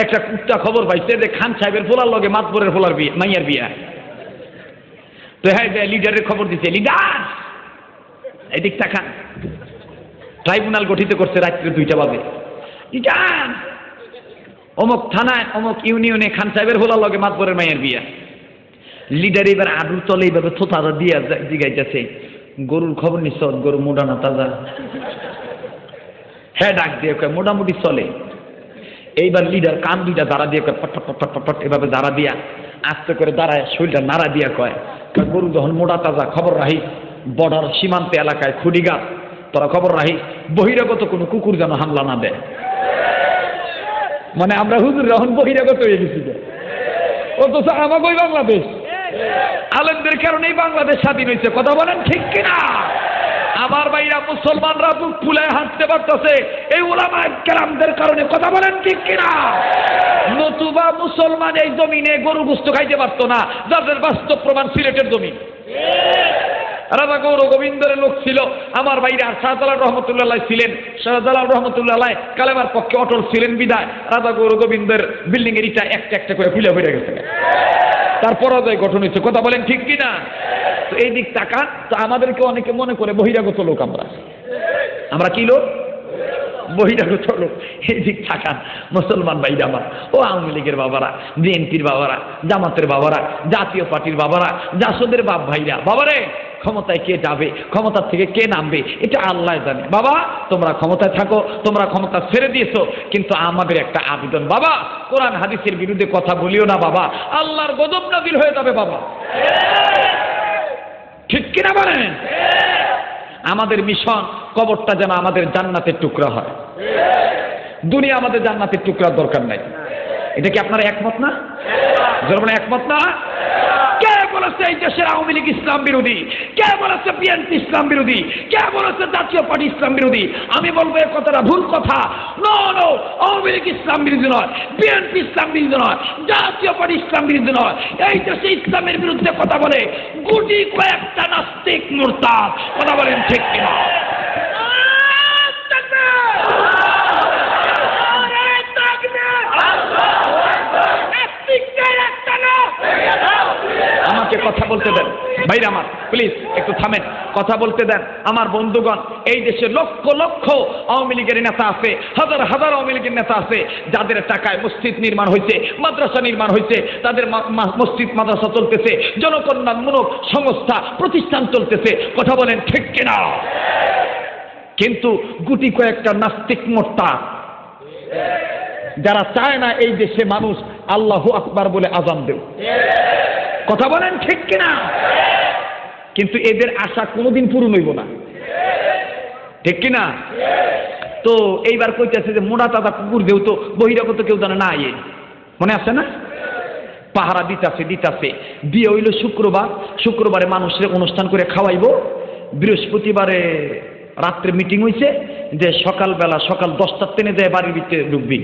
একটা কুত্তা খবর পাইছে যে খান সাহেবের ফোলার লগে মাতবরের ফোলার বিয়ে, মাইয়ার বিয়া। তো হ্যাঁ লিডারের খবর দিছে, লিডার এদিক তাকান, ট্রাইব্যুনাল গঠিত করছে রাত্রে 2টা বাজে, যান অমুক থানায় অমুক ইউনিয়নে খান সাহেবের হোলার লগে মাতবরের মায়ের বিয়া। লিডার এবার আডুর তলে এইভাবে থোতা দিয়া জিগাইতেছে, গরুর খবর নিছ, গরু মোটা না তাজা? হ্যাঁ, ডাক দিয়ে কয় মোটামুটি চলে। এইবার লিডার কান 2টা দাঁড়া দিয়ে কয় পট পট পট পট এভাবে দাঁড়া দিয়া আস্তে করে দাঁড়ায় শরীরটা নাড়া দিয়া কয়, গরু যখন মোটা তাজা খবর রাখিস, বর্ডার সীমান্তে এলাকায় খুঁড়িগাত তোরা খবর রাখিস, বহিরাগত কোনো কুকুর যেন হামলা না দেয়। মানে আমরা হুজুর এখন বহিরাগত হয়ে গেছি, অথচ আমাকে ওই বাংলাদেশ আলেমদের কারণেই বাংলাদেশ স্বাধীন হয়েছে। কথা বলেন ঠিক কিনা? আমার ভাইরা মুসলমানরা বুক ফুলায় হাঁটতে পারতেছে এই উলামা কেরামদের কারণে। কথা বলেন ঠিক কিনা? নতুবা মুসলমান এই জমিনে গরু গোশত খাইতে পারতো না, যাদের বাস্তব প্রমাণ সিলেটের জমি। রাজা গৌর গোবিন্দের লোক ছিল আমার ভাইরা। শাহজালাল রহমতুল্লাহ ছিলেন, শাহজালাল রহমতুল্লাহ কালেমার পক্ষে অটল ছিলেন বিদায় রাজা গৌর গোবিন্দের বিল্ডিং এর ইটা একটা একটা করে খুলে হয়ে গেছে, তার পরাজয় গঠন হয়েছে। কথা বলেন ঠিক কিনা? তো এই দিক তাকান। তো আমাদেরকে অনেকে মনে করে বহিরাগত লোক, আমরা কি লোক? বহিরাগত লোক। এই দিক তাকান মুসলমান ভাইরা আমার, ও আওয়ামী লীগের বাবারা, বিএনপির বাবারা, জামাতের বাবারা, জাতীয় পার্টির বাবারা, জাসদের বাপ ভাইরা, বাবারে ক্ষমতায় কে যাবে, ক্ষমতার থেকে কে নামবে এটা আল্লাহ জানে। বাবা তোমরা ক্ষমতায় থাকো, তোমরা ক্ষমতা ছেড়ে দিয়েছো, কিন্তু আমাদের একটা আবেদন, বাবা কোরআন হাদিসের বিরুদ্ধে কথা বলিও না বাবা, আল্লাহর গজব নাজিল হয়ে যাবে বাবা। ঠিক কিনা বলেন? আমাদের মিশন কবরটা যেন আমাদের জান্নাতের টুকরা হয়। দুনিয়া আমাদের জান্নাতের টুকরার দরকার নাই। এটা কি আপনারা একমত না? জোরে একমত না? কে বলেছে এই দেশের আওয়ামী লীগ ইসলাম বিরোধী? কে বলেছে বিএনপি ইসলাম বিরোধী? কে বলেছে জাতীয় পার্টি ইসলাম বিরোধী? আমি বলবো এই কথাটা ভুল কথা। নো নো, আওয়ামী লীগ ইসলাম বিরোধী নয়, বিএনপি ইসলাম বিরোধী নয়, জাতীয় পার্টি ইসলাম বিরোধী নয়। এই দেশে ইসলামের বিরুদ্ধে কথা বলে গুটি কয়েকটা নাস্তিক মুরতাদ। কথা বলেন ঠিক কিনা? আমাকে কথা বলতে দেন ভাইরা আমার, প্লিজ একটু থামেন, কথা বলতে দেন আমার বন্ধুগণ। এই দেশে লক্ষ লক্ষ আওয়ামী লীগের নেতা আছে, হাজার হাজার আওয়ামী লীগের নেতা আছে, যাদের টাকায় মসজিদ নির্মাণ হয়েছে, মাদ্রাসা নির্মাণ হয়েছে, তাদের মসজিদ মাদ্রাসা চলতেছে, জনকল্যাণমূলক সংস্থা প্রতিষ্ঠান চলতেছে। কথা বলেন ঠিক কিনা? কিন্তু গুটি কয়েকটা নাস্তিক মোরতাদ যারা চায় না এই দেশে মানুষ আল্লাহু আকবার বলে আযান দেয়। কথা বলেন ঠিক কিনা? কিন্তু এদের আশা কোনোদিন পূরণ হইব না, ঠিক কিনা? তো এইবার কইতেছে যে মোড়া তাজা কুকুর যেহেতু বহিরাগত কেউ জানে না, মনে আছে না? পাহারা দিতাছে। বিয়ে হইল শুক্রবারে মানুষের অনুষ্ঠান করে খাওয়াইব, বৃহস্পতিবারে রাত্রে মিটিং হয়েছে যে সকাল 10টার ট্রেনে যায় বাড়ির ভিতরে ঢুকবি।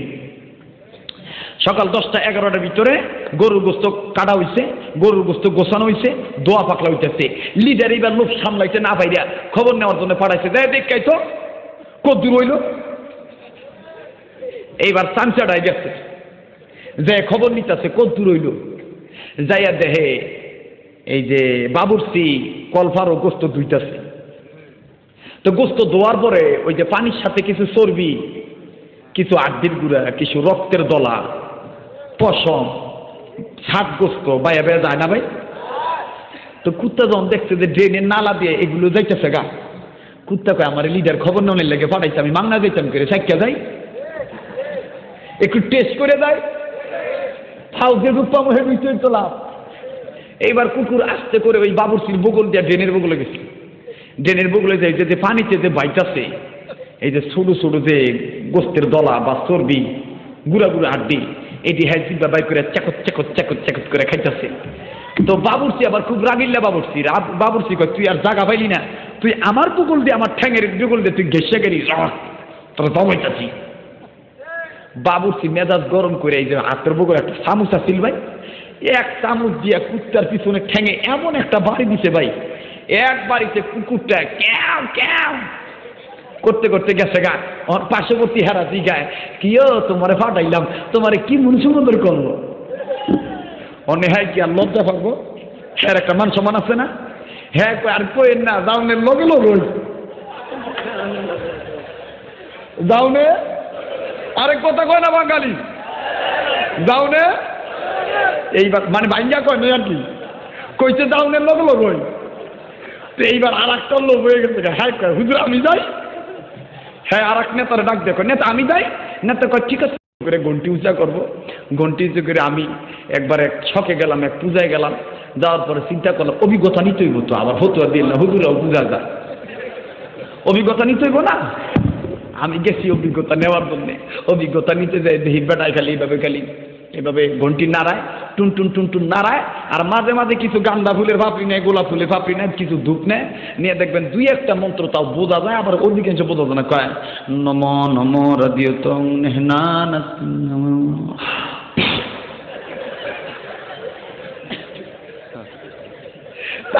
সকাল 10টা 11টার ভিতরে গরুর গোস্ত কাটা হয়েছে, গরুর গোস্ত গোছানো হয়েছে, দোয়া পাকলা হইতেছে। লিডার এবার লোক সামলাইতে না পাইরা খবর নেওয়ার জন্য পাঠাইছে, দেখাই তো কদ্দুর হইল। এইবার চাঞ্চাটাই গেছে, যে খবর নিতেছে কদ্দুর হইল। যাইয়া দেহে এই যে বাবুর্চি কলফার ও গোস্ত ধুইতেছে। তো গোস্ত ধোয়ার পরে ওই যে পানির সাথে কিছু চর্বি, কিছু আড্ডির গুঁড়া, কিছু রক্তের দলা, পশম, ছাট গোস্ত বাইয়া বেয়া যায় না ভাই? তো কুত্তা যখন দেখছে যে ড্রেনের নালা দিয়ে এগুলো যাইতেছে গা, কুত্তা কয় আমার লিডার খবর নেওয়ার লেগে পাঠাইছে, আমি মাংনা যাইতাম করে সাইকা যাই, একটু টেস্ট করে যাই, ফাউজের রূপা মহে বিচয় তো লাভ। এইবার কুকুর আস্তে করে ওই বাবুর্চির বগল দিয়ে ড্রেনের বগলে গেছে। ড্রেনের বগলে যাই যে পানিতে যে বাইটাছে, এই যে ছোট ছোট যে গোস্তের দলা বা চর্বি, গুড়া গুড়া হাড্ডি, এটি হ্যাঁ জিব্বা বাই করে চেকত করে খাইতেছে। তো বাবুর্চি আবার খুব রাগিল্লা বাবুর্চি কয় তুই আর জাগা পাইলি না, তুই আমার পুকুল দিয়ে আমার ঠ্যাঙের পুকুল দিয়ে তুই ঘেসে গেলি, তোরা দমাইতাছি। বাবুর্চি মেজাজ গরম করে এই যে হাতের বগল একটা চামচ আছিল ভাই, এক চামচ দিয়ে কুত্তার পিছনে ঠ্যাঙে এমন একটা বাড়ি দিছে ভাই, এক বাড়িতে কুকুরটা ক্যাও ক্যাও করতে করতে গেছে গা। পার্শ্ববর্তী হেরা জিগায় কিও তোমারে ফাটাইলাম, তোমারে কি মন সুন্দর করবো? অনে হ্যাঁ কি আর লজ্জা পাবো? হ্যাঁ একটা মান সম্মান আছে না? হ্যাঁ আর কইেন না, যাওনের লগে লগে যাওনে আরেক কথা কয় না বাঙালি যাওনে এইবার মানে ভাঙ্গা কয় নয় আর কি কইছে যাওনের লোক লোক হই তো এইবার আর একটা লোক হয়ে গেছে হ্যাঁ কয় হুজুর আমি যাই হ্যাঁ আর এক নেতার ডাক দেখো নেতা আমি যাই নেতা কয় ঠিক আছে করে ঘন্টি উঁচা করবো ঘন্টি উঁচু করে আমি একবার এক ছকে গেলাম এক পূজায় গেলাম যাওয়ার পরে চিন্তা করলাম অভিজ্ঞতা নিতেই হতো আবার হতো আর দিল না হুজুরাও পূজা যা অভিজ্ঞতা নিতে হইব না আমি গেছি অভিজ্ঞতা নেওয়ার জন্য অভিজ্ঞতা নিতে যাই দেখি বেটায় খালি এভাবে ঘন্টি নাড়ায় টুন টুন টুন টুন নাড়ায় আর মাঝে মাঝে কিছু গান্দা ফুলের ফাপড়ি নেয় গোলাপ ফুলের ফাপড়ি নেয় কিছু ধূপ নেয় নিয়ে দেখবেন দুই একটা মন্ত্র তাও বোঝা যায় আবার অধিকাংশ বোঝা যায় না কয় নম নম রাদিয়তং নেহনান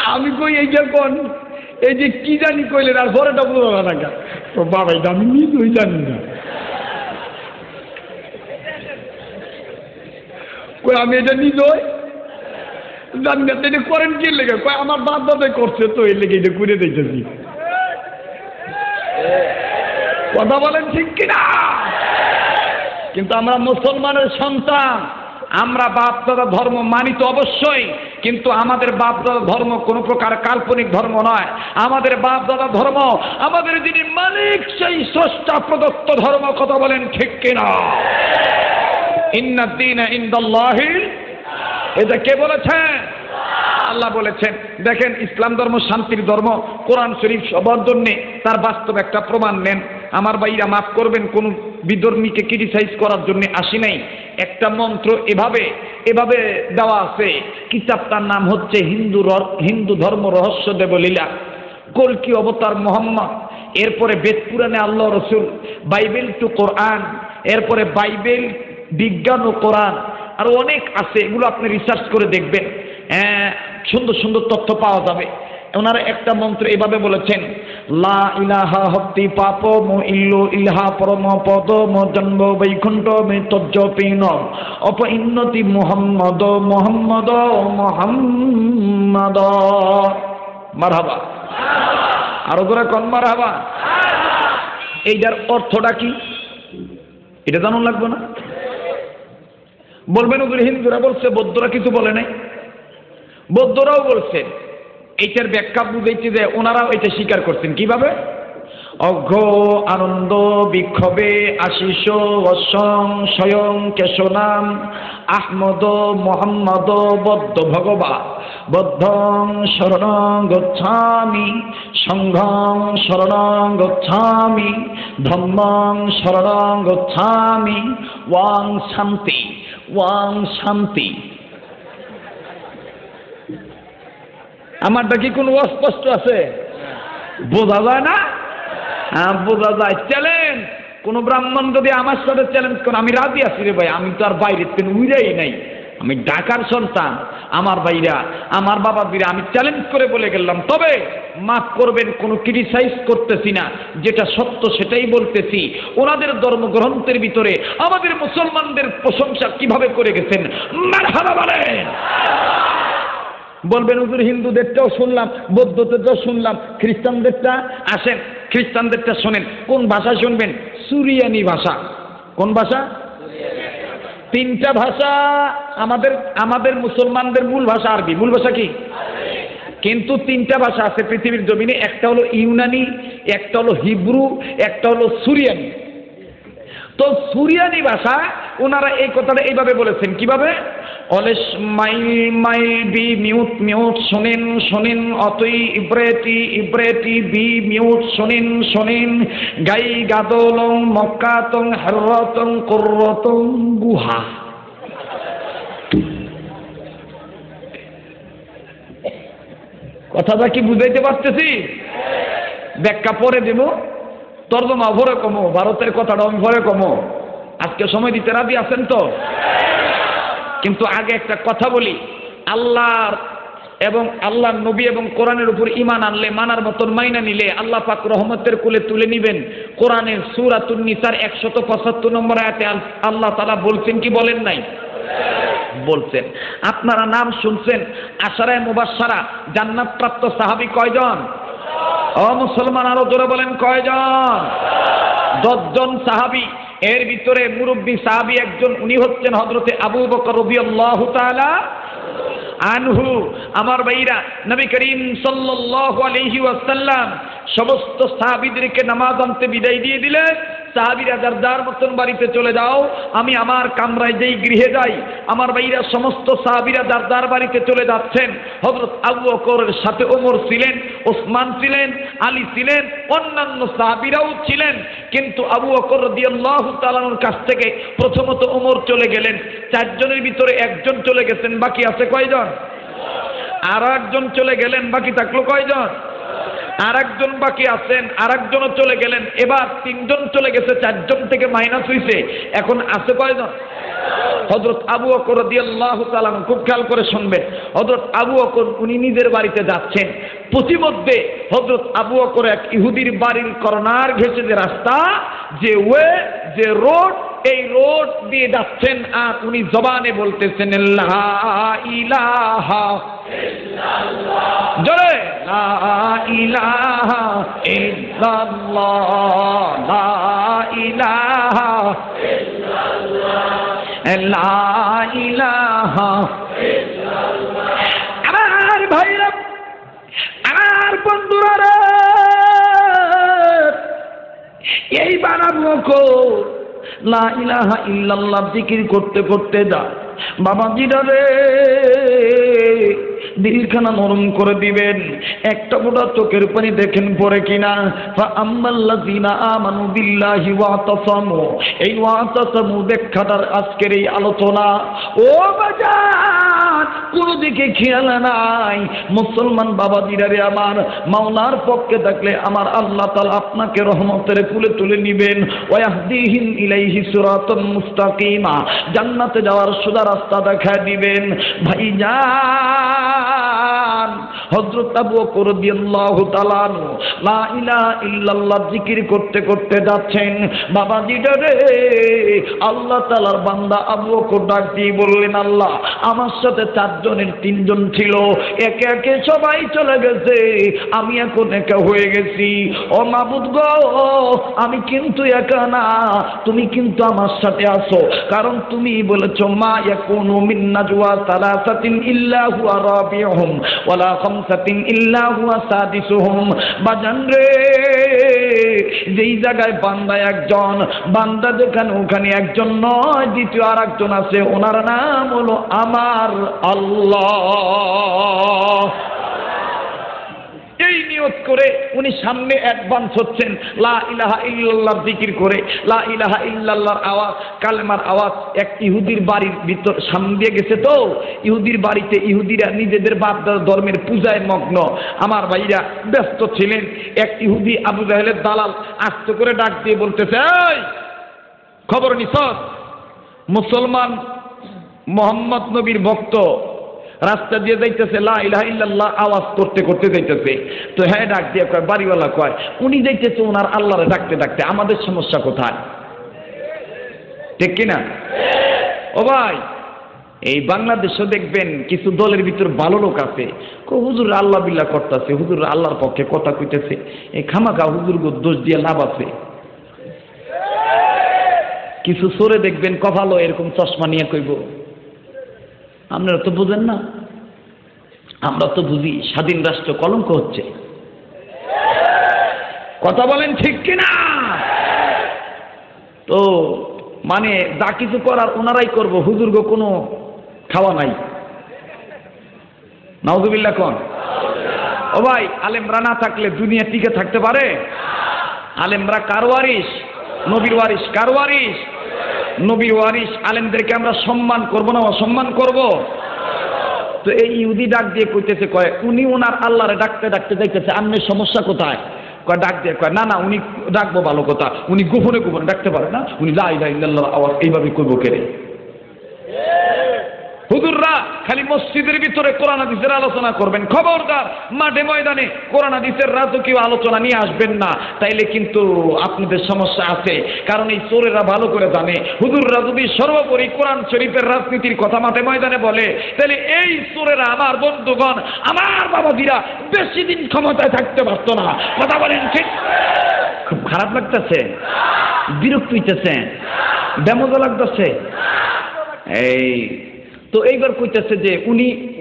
আমি কই এই যে কোন এই যে কি জানি কইলেন আর পরেটা বোঝা না কেন বাবা এটা আমি নিজেই জানি না কই আমি এটা নিজই জানি না এটা করেন কি লেগে কয় আমার বাপ দাদাই করছে তো এই লেগে এটা করে দিতেছি কথা বলেন ঠিক কিনা কিন্তু আমরা মুসলমানের সন্তান আমরা বাপ দাদা ধর্ম মানি তো অবশ্যই কিন্তু আমাদের বাপ দাদা ধর্ম কোনো প্রকার কাল্পনিক ধর্ম নয় আমাদের বাপ দাদা ধর্ম আমাদের যিনি মালিক সেই স্রষ্টা প্রদত্ত ধর্ম কথা বলেন ঠিক কিনা ইন্নাদ দীনা ইনদাল্লাহিল এটা কে বলেছেন আল্লাহ বলেছেন দেখেন ইসলাম ধর্ম শান্তির ধর্ম কোরআন শরীফ সবার জন্য তার বাস্তব একটা প্রমাণ নেন আমার ভাইরা মাফ করবেন কোন বিধর্মীকে ক্রিটিসাইজ করার জন্য আসি নাই একটা মন্ত্র এভাবে দেওয়া আছে কিতাবটার নাম হচ্ছে হিন্দু ধর্ম রহস্য দেবলীলা কলকি অবতার মোহাম্মদ এরপরে বেদ পুরাণে আল্লাহ রসুল বাইবেল টু কোরআন এরপরে বাইবেল বিজ্ঞান ও কোরআন আর অনেক আছে এগুলো আপনি রিসার্চ করে দেখবেন সুন্দর সুন্দর তথ্য পাওয়া যাবে ওনারা একটা মন্ত্র এভাবে বলেছেন লা ইলাহা হত্তি পাপ মো ইল্লো ইলাহা পরম পদ মো জন্ম বৈকুণ্ঠ মে তজ্জপিন অপইন্নতি মুহাম্মদ মুহাম্মদ মুহাম্মদ মারহাবা আরো করে কোন মারহাবা এইটার অর্থটা কি এটা জানুন লাগবে না বলবেন ওদের হিন্দুরা বলছে বৌদ্ধরা কিছু বলে নাই বৌদ্ধরাও বলছে এইটার ব্যাখ্যা বুঝাইতে যে ওনারাও এটা স্বীকার করছেন কিভাবে অঘ্র আনন্দ বিক্ষোভে আশিস অসং স্বয়ং কেশনাম আহমদ মোহাম্মদ বদ্ধ ভগবা বদ্ধং শরণং গচ্ছামি সংঘং শরণং গচ্ছামি ধম্মং শরণং গচ্ছামি ওয়াং শান্তি আমারটা কি কোনো অস্পষ্ট আছে বোঝা যায় না বোঝা যায় চ্যালেঞ্জ কোন ব্রাহ্মণ যদি আমার সাথে চ্যালেঞ্জ করে আমি রাজি আছি রে ভাই আমি তো আর বাইরের থেকে উইরাই নাই আমি ঢাকার সন্তান আমার ভাইরা আমার বাবা বীরা আমি চ্যালেঞ্জ করে বলে গেলাম তবে মাফ করবেন কোনো ক্রিটিসাইজ করতেছি না যেটা সত্য সেটাই বলতেছি ওনাদের ধর্মগ্রন্থের ভিতরে আমাদের মুসলমানদের প্রশংসা কিভাবে করে গেছেন মারহাবা বলেন বলবেন হুজুর হিন্দুদেরটাও শুনলাম বৌদ্ধদেরটাও শুনলাম খ্রিস্টানদেরটা আসেন খ্রিস্টানদেরটা শোনেন কোন ভাষা শুনবেন সুরিয়ানি ভাষা কোন ভাষা তিনটা ভাষা আমাদের মুসলমানদের মূল ভাষা আরবি মূল ভাষা কি কিন্তু তিনটা ভাষা আছে পৃথিবীর জমিনে একটা হলো ইউনানি একটা হলো হিব্রু একটা হলো সুরিয়ানি তো সুরিয়ানি ভাষা ওনারা এই কথাটা এইভাবে বলেছেন কিভাবে অলেস মাইল বি মিউট শোনেন অতই ইব্রেটি বি মিউট শোনেন গাই গাদলং মক্কাতং হাররতং কুররতং গুহা কথাটা কি বুঝাইতে পারতেছি ব্যাখ্যা পরে দেব তর্জমা ভরে কমো ভারতের কথাটা আমি ভরে কমো আজকে সময় দিতে রাজি আছেন তো কিন্তু আগে একটা কথা বলি আল্লাহর এবং আল্লাহর নবী এবং কোরআনের উপর ঈমান আনলে মানার মতন মাইনা নিলে আল্লাহ পাক রহমতের কোলে তুলে নেবেন কোরআনের সূরাতুন নিসার 175 নম্বর আয়াতে আল্লাহ তাআলা বলছেন কি বলেন নাই বলছেন আপনারা নাম শুনছেন আশারায়ে মুবাশশারা জান্নাত প্রাপ্ত সাহাবী কয়জন ও মুসলমান আরো জোরে বলেন কয়জন 10 জন সাহাবী, এর ভিতরে মুরব্বী সাহাবী একজন, উনি হচ্ছেন হযরতে আবু বকর রাদিয়াল্লাহু তাআলা আনহু। আমার ভাইরা, নবী করিম সাল্লাল্লাহু আলাইহি ওয়াসাল্লাম সমস্ত সাহাবীদেরকে নামাজ আনতে বিদায় দিয়ে দিলেন। সাহাবীরা যার যার মতন বাড়িতে চলে যাও, আমি আমার কামরায় যেই গৃহে যাই। আমার ভাইরা, সমস্ত সাহাবীরা যার যার বাড়িতে চলে যাচ্ছেন। হযরত আবু বকরের সাথে ওমর ছিলেন, ওসমান ছিলেন, আলী ছিলেন, অন্যান্য সাহাবীরাও ছিলেন। কিন্তু আবু বকর রাদিয়াল্লাহু তাআলার কাছ থেকে প্রথমত ওমর চলে গেলেন। 4 জনের ভিতরে একজন চলে গেছেন, বাকি আছে কয়জন? আর একজন চলে গেলেন, বাকি থাকলো কয়জন? আর একজন বাকি আছেন, আর একজনও চলে গেলেন। এবার 3 জন চলে গেছে, 4 জন থেকে মাইনাস হইছে, এখন আছে কয়জন? হযরত আবু বকর রাদিয়াল্লাহু তাআলা, খুব খেয়াল করে শুনবেন। হযরত আবু বকর উনি নিজের বাড়িতে যাচ্ছেন, প্রতিমধ্যে হযরত আবু বকর এক ইহুদির বাড়ির কর্নার ঘেঁষে যে রাস্তা, যে রোড, এই রোড দিয়ে যাচ্ছেন, আর উনি জবানে বলতেছেন লা ইলাহা ইল্লাল্লাহ, জোরে লা ইলাহা ইল্লাল্লাহ, লা ইলাহা ইল্লাল্লাহ, লা ইলাহা ইল্লাল্লাহ। আমার ভাইরা, আমার বন্ধুরা রে, এই বানাবো লা ইলাহা ইল্লাল্লাহ জিকির করতে করতে যা বাবাজিরা রে, দিলখানা নরম করে দিবেন। একটা ফোঁটা চোখের পানি দেখেন পরে কিনা। ফাআম্মাল্লাযীনা আমানু বিল্লাহি ওয়াতাসামু, এই ওয়াতাসামু ব্যাখ্যাটার আজকের এই আলোচনা। ও বাজার, কোন দিকে খেয়াল নাই। মুসলমান বাবাজিরা রে আমার, মাওলার পক্ষে থাকলে আমার আল্লাহ তাআলা আপনাকে রহমতের কুলে তুলে নিবেন। ওয়াহদিহিম ইলাইহি সিরাতাম মুস্তাকিমা, জান্নাতে যাওয়ার সোজা রাস্তা দেখায় দিবেন। ভাইজান, হযরত আবু বকর রাদিয়াল্লাহু তাআলা লা ইলাহা ইল্লাল্লাহ জিকির করতে করতে যাচ্ছেন। বাবাজিরা রে, আল্লাহ তাআলার বান্দা আবু বকর ডাক দিয়ে বললেন, আল্লাহ, আমার সাথে 4 জনের 3 জন ছিল, একে একে সবাই চলে গেছে, আমি এখন একা হয়ে গেছি। ও মাবুদ গো, আমি কিন্তু একা না, তুমি কিন্তু আমার সাথে আছো। কারণ তুমি বলেছো, মা ইয়াকুনু মিন নাজওয়া সালাসাতিন ইল্লা হুয়া রাবিউহুম ওয়ালা খামসাতিন ইল্লা হুয়া সাদিসুহুম। বাজান রে, যেই জায়গায় বান্দা একজন, বান্দা যেখানে ওখানে একজন নয়, দ্বিতীয় আর একজন আছে, ওনার নাম হলো আমার আল্লাহ। এই নিয়ত করে উনি সামনে অ্যাডভান্স হচ্ছেন, লা ইলাহা ইল্লাল্লাহ জিকির করে। লা ইলাহা ইল্লাল্লাহর আওয়াজ, কালেমার আওয়াজ এক ইহুদির বাড়ির ভিতর সামনে দিয়ে গেছে। তো ইহুদির বাড়িতে ইহুদিরা নিজেদের বাপ দাদা ধর্মের পূজায় মগ্ন। আমার ভাইরা ব্যস্ত ছিলেন। এক ইহুদি আবু জাহেলের দালাল আস্তে করে ডাক দিয়ে বলতেছে, এই খবর নিছস? মুসলমান মোহাম্মদ নবীর ভক্ত রাস্তা দিয়ে যাইতেছে, লা ইলাহা ইল্লাল্লাহ আওয়াজ করতে করতে যাইতেছে। তো হ্যাঁ, ডাক দিয়ে কয়, বাড়িওয়ালা কয়, উনি যাইতেছে ওনার আল্লাহরে ডাকতে ডাকতে, আমাদের সমস্যা কোথায়? ঠিক কিনা? ও ভাই, এই বাংলাদেশও দেখবেন কিছু দলের ভিতর ভালো লোক আছে, হুজুর আল্লাহ বিল্লাহ করতেছে, হুজুর আল্লাহর পক্ষে কথা কইতেছে, এই খামাখা হুজুর দোষ দিয়ে লাভ আছে। কিছু সরে দেখবেন কপালো এরকম চশমা নিয়ে কইব, আপনারা তো বুঝেন না, আমরা তো বুঝি স্বাধীন রাষ্ট্র কলঙ্ক হচ্ছে। কথা বলেন ঠিক কিনা? তো মানে যা কিছু করার ওনারাই করব, হুজুরগো কোনো খাওয়া নাই। নাউযুবিল্লাহ কোন? ও ভাই, আলেমরা না থাকলে দুনিয়া টিকে থাকতে পারে? আলেমরা কার ওয়ারিস? নবীর ওয়ারিস। কার ওয়ারিস? নবীর ওয়ারিস। আলেমদেরকে আমরা সম্মান করব না অসম্মান করব? তো এই ইহুদি ডাক দিয়ে কইতেছে, কয় উনি ওনার আল্লাহরে ডাকতে ডাকতে যাইতেছে, আপনার সমস্যা কোথায়? কয় ডাক দিয়ে কয়, না না, উনি ডাকবো ভালো কথা, উনি গোপনে গোপনে ডাকতে পারে না, উনি লা ইলাহা ইল্লাল্লাহ আওয়াজ এইভাবে করবো কেড়ে। হুজুররা খালি মসজিদের ভিতরে কোরআন হাদিসের আলোচনা করবেন, খবরদার মাঠে ময়দানে কোরআন হাদিসের রাজকীয় আলোচনা নিয়ে আসবেন না, তাইলে কিন্তু আপনাদের সমস্যা আছে। কারণ এই চোরেরা ভালো করে জানে, হুজুররা যদি সর্বোপরি কোরআন শরীফের রাজনীতির কথা মাঠে ময়দানে বলে, তাহলে এই চোরেরা, আমার বন্ধুগণ, আমার বাবাজিরা বেশি দিন ক্ষমতায় থাকতে পারতো না। কথা বলেন ঠিক? খুব খারাপ লাগতেছে, বিরক্ত হইতেছে, বেমজা লাগতেছে। এই তো এইবার কইতেছে যে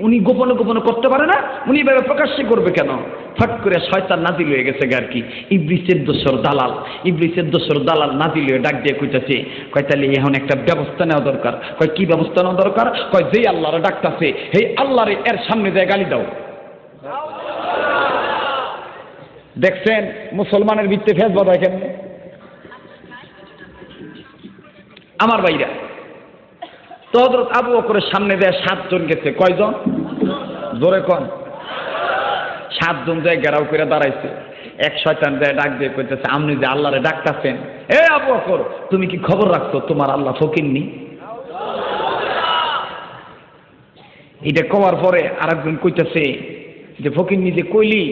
উনি গোপনে গোপনে করতে পারে না, উনি এভাবে প্রকাশ্যে করবে কেন? ফট করে শয়তান নাজিল হয়ে গেছে আর কি, ইবলিসের দোসর দালাল নাজিল হয়ে ডাক দিয়ে কইতেছে, কয় তাহলে এখন একটা ব্যবস্থা নেওয়া দরকার। কয় কি ব্যবস্থা নেওয়া দরকার? কয় যেই আল্লাহর ডাকতেছে এই আল্লাহরে এর সামনে যায় গালি দাও। দেখছেন মুসলমানের ভিত্তি ফেসবুক দেখেন আমার ভাইরা। তো হযরত আবু বকরের সামনে দেয় 7 জন গেছে। কয়জন? জোরে কোন? 7 জন যায় ঘেরাও করে দাঁড়াইছে। এক শয়তান দেয় ডাক দিয়ে কইতেছে, আপনি যে আল্লাহরে ডাকতেছেন, এ আবু বকর তুমি কি খবর রাখছো তোমার আল্লাহ ফকিরনি? এটা কওয়ার পরে আরেকজন কইতেছে যে ফকিরনি যে কইলি,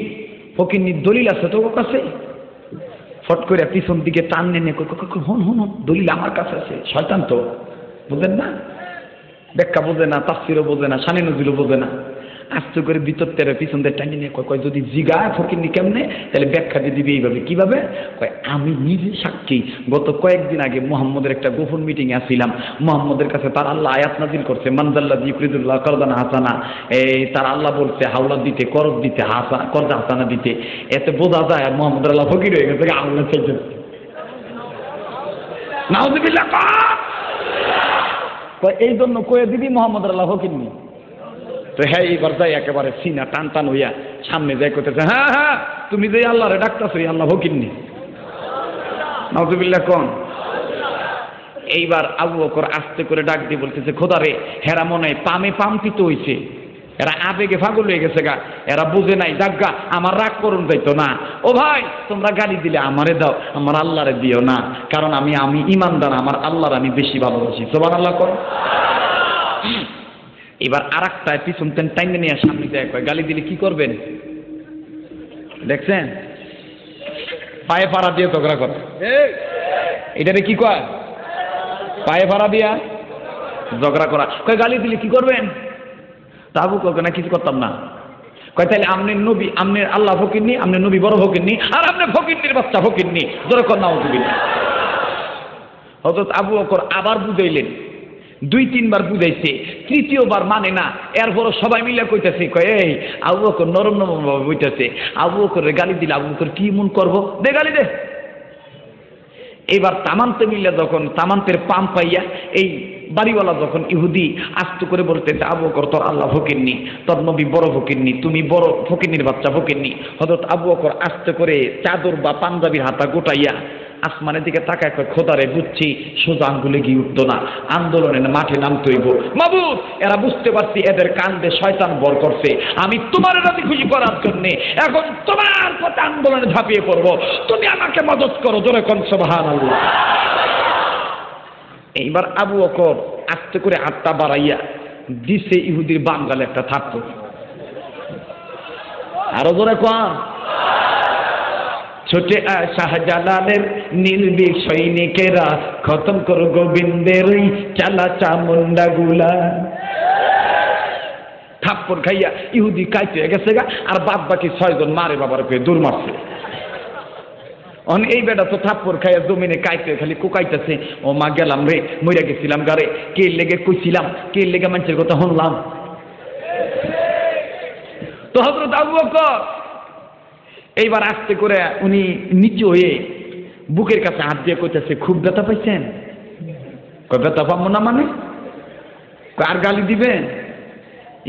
ফকিরনির দলিল আছে তোর কাছে? ফট করে পিছন দিকে টান নেনে হন হন দলিল আমার কাছে আছে। শয়তান তো বুঝেন না, ব্যাখ্যা বোঝে না, তাফসিরও বোঝে না, শানে নজিরও বোঝে না। আস্তে করে ভিতর তেরে পিছন দিয়ে টানি নিয়ে কয় যদি জিগায় ফকিরনি কেমনে, তাহলে ব্যাখ্যা দিয়ে দিবি এইভাবে। কিভাবে? কয় আমি নিজে সাক্ষী, গত কয়েকদিন আগে মুহাম্মদের একটা গোপন মিটিংয়ে আসছিলাম। মুহাম্মদের কাছে তার আল্লাহ আয়াত নাজিল করছে, মানজাল্লাযী ইউকরিদুল্লাহ করদান হাসানা। তার আল্লাহ বলছে হাওলা দিতে, করজ দিতে, করজা হাসানা দিতে। এতে বোঝা যায় আর মুহাম্মদ আল্লাহ ফকির হয়ে গেছে, আল্লাহ চাইছে। নাউযুবিল্লাহ। এই জন্য কয়ে দিবি মোহাম্মদ আল্লাহ ফকিরনি। তো হ্যাঁ এইবার যাই একেবারে সিনা টান টান হইয়া সামনে যাই করতেছে, হ্যাঁ হ্যাঁ তুমি যে আল্লাহরে ডাকতেছো আল্লাহ ফকিরনি। নাউযুবিল্লাহ কোন? এইবার আবু বকর আস্তে করে ডাক দিয়ে বলতেছে, খোদারে হেরা মনে হয় পামে পাম্পিত হইছে, এরা আবেগে পাগল হয়ে গেছে গা, এরা বুঝে নাই দাগা আমার রাগ করুন যাইতো না। ও ভাই তোমরা গালি দিলে আমারে দাও, আমার আল্লাহরে দিও না, কারণ আমি ঈমানদার, আমার আল্লাহর আমি বেশি ভালোবাসি। সুবহানাল্লাহ কর। এবার আরেকটা পিছন তেন টাইমে নিয়ে সামনে যায়, কয় গালি দিলে কি করবেন? দেখছেন পায়ে পাড়া দিয়ে ঝগড়া করে, এটারে কি কয়? পায়ে পাড়া দিয়া ঝগড়া করা। কয় গালি দিলে কি করবেন? তাবু কয় না কিছু করতাম না। কয় তাহলে আপনি নবী, আপনি আল্লাহ ফকিরনি, আপনি নবী বড় ফকিরনি, আর আপনি ফকিরনির বাচ্চা ফকিরনি। জোরে কর নাউযুবিল্লাহ। হযরত আবু বকর আবার বুঝাইলেন, 2-3 বার বুঝাইছে, তৃতীয়বার মানে না। এরপরও সবাই মিলে কইতেছে, কয় এই আবু বকর নরম নরম ভাবে বইতেছে, আবু বকরের গালি দিলে আবু বকর কি মন করবো, দে গালি দে। এবার তামান্তে মিলে যখন তামান্তের পাম পাইয়া এই বাড়িওয়ালা যখন ইহুদি আস্তে করে বলতেছে, আবু বকর তোর আল্লাহ ফকিরনি, তোর নবী বড় ফকিরনি, তুমি বড় ফকিরনির বাচ্চা ফকিরনি। হযরত আবু বকর আস্তে করে চাদর বা পাঞ্জাবির হাতা গোটাইয়া আসমানের দিকে তাকায়, খোদারে বুঝছি সোজা আঙ্গুলে গিয়ে উঠতো না, আন্দোলনের মাঠে নামতে হইব। মাবুদ এরা বুঝতে পারছি এদের কান্দে শয়তান বর করছে, আমি তোমার রাজি খুশি করার জন্য এখন তোমার পথে আন্দোলনে ঝাঁপিয়ে পড়বো, তুমি আমাকে মদত করো। জোরে কোন সুবহানাল্লাহ। এইবার আবু বকর আস্তে করে হাতটা বাড়াইয়া দিছে ইহুদির বাম গালে একটা থাপ্পড়। আরো জোরে কোন? ছোটে শাহজালালের নির্ভীক সৈনিকেরা খতম করো গোবিন্দের ওই চালা চামুন্ডা গুলা। থাপ্পড় খাইয়া ইহুদি কাইতে গেছে গা, আর বাদ বাকি 6 জন মারে বাবার পেয়ে দূর মারছে। এই বেটা তো থাপ্পড় খাইয়া জমিনে কাইতে খালি কুকাইতেছে, ও মা গেলাম রে, মইরা গেছিলাম গারে, কে লেগে কইছিলাম, কে লেগে মানুষের কথা শুনলাম। তো হযরত আবু বকর এইবার আস্তে করে উনি নিচু হয়ে বুকের কাছে হাত দিয়ে কইতেছে, খুব ব্যথা পাইছেন? কয় ব্যথা পাবো না মানে? আর গালি দিবেন?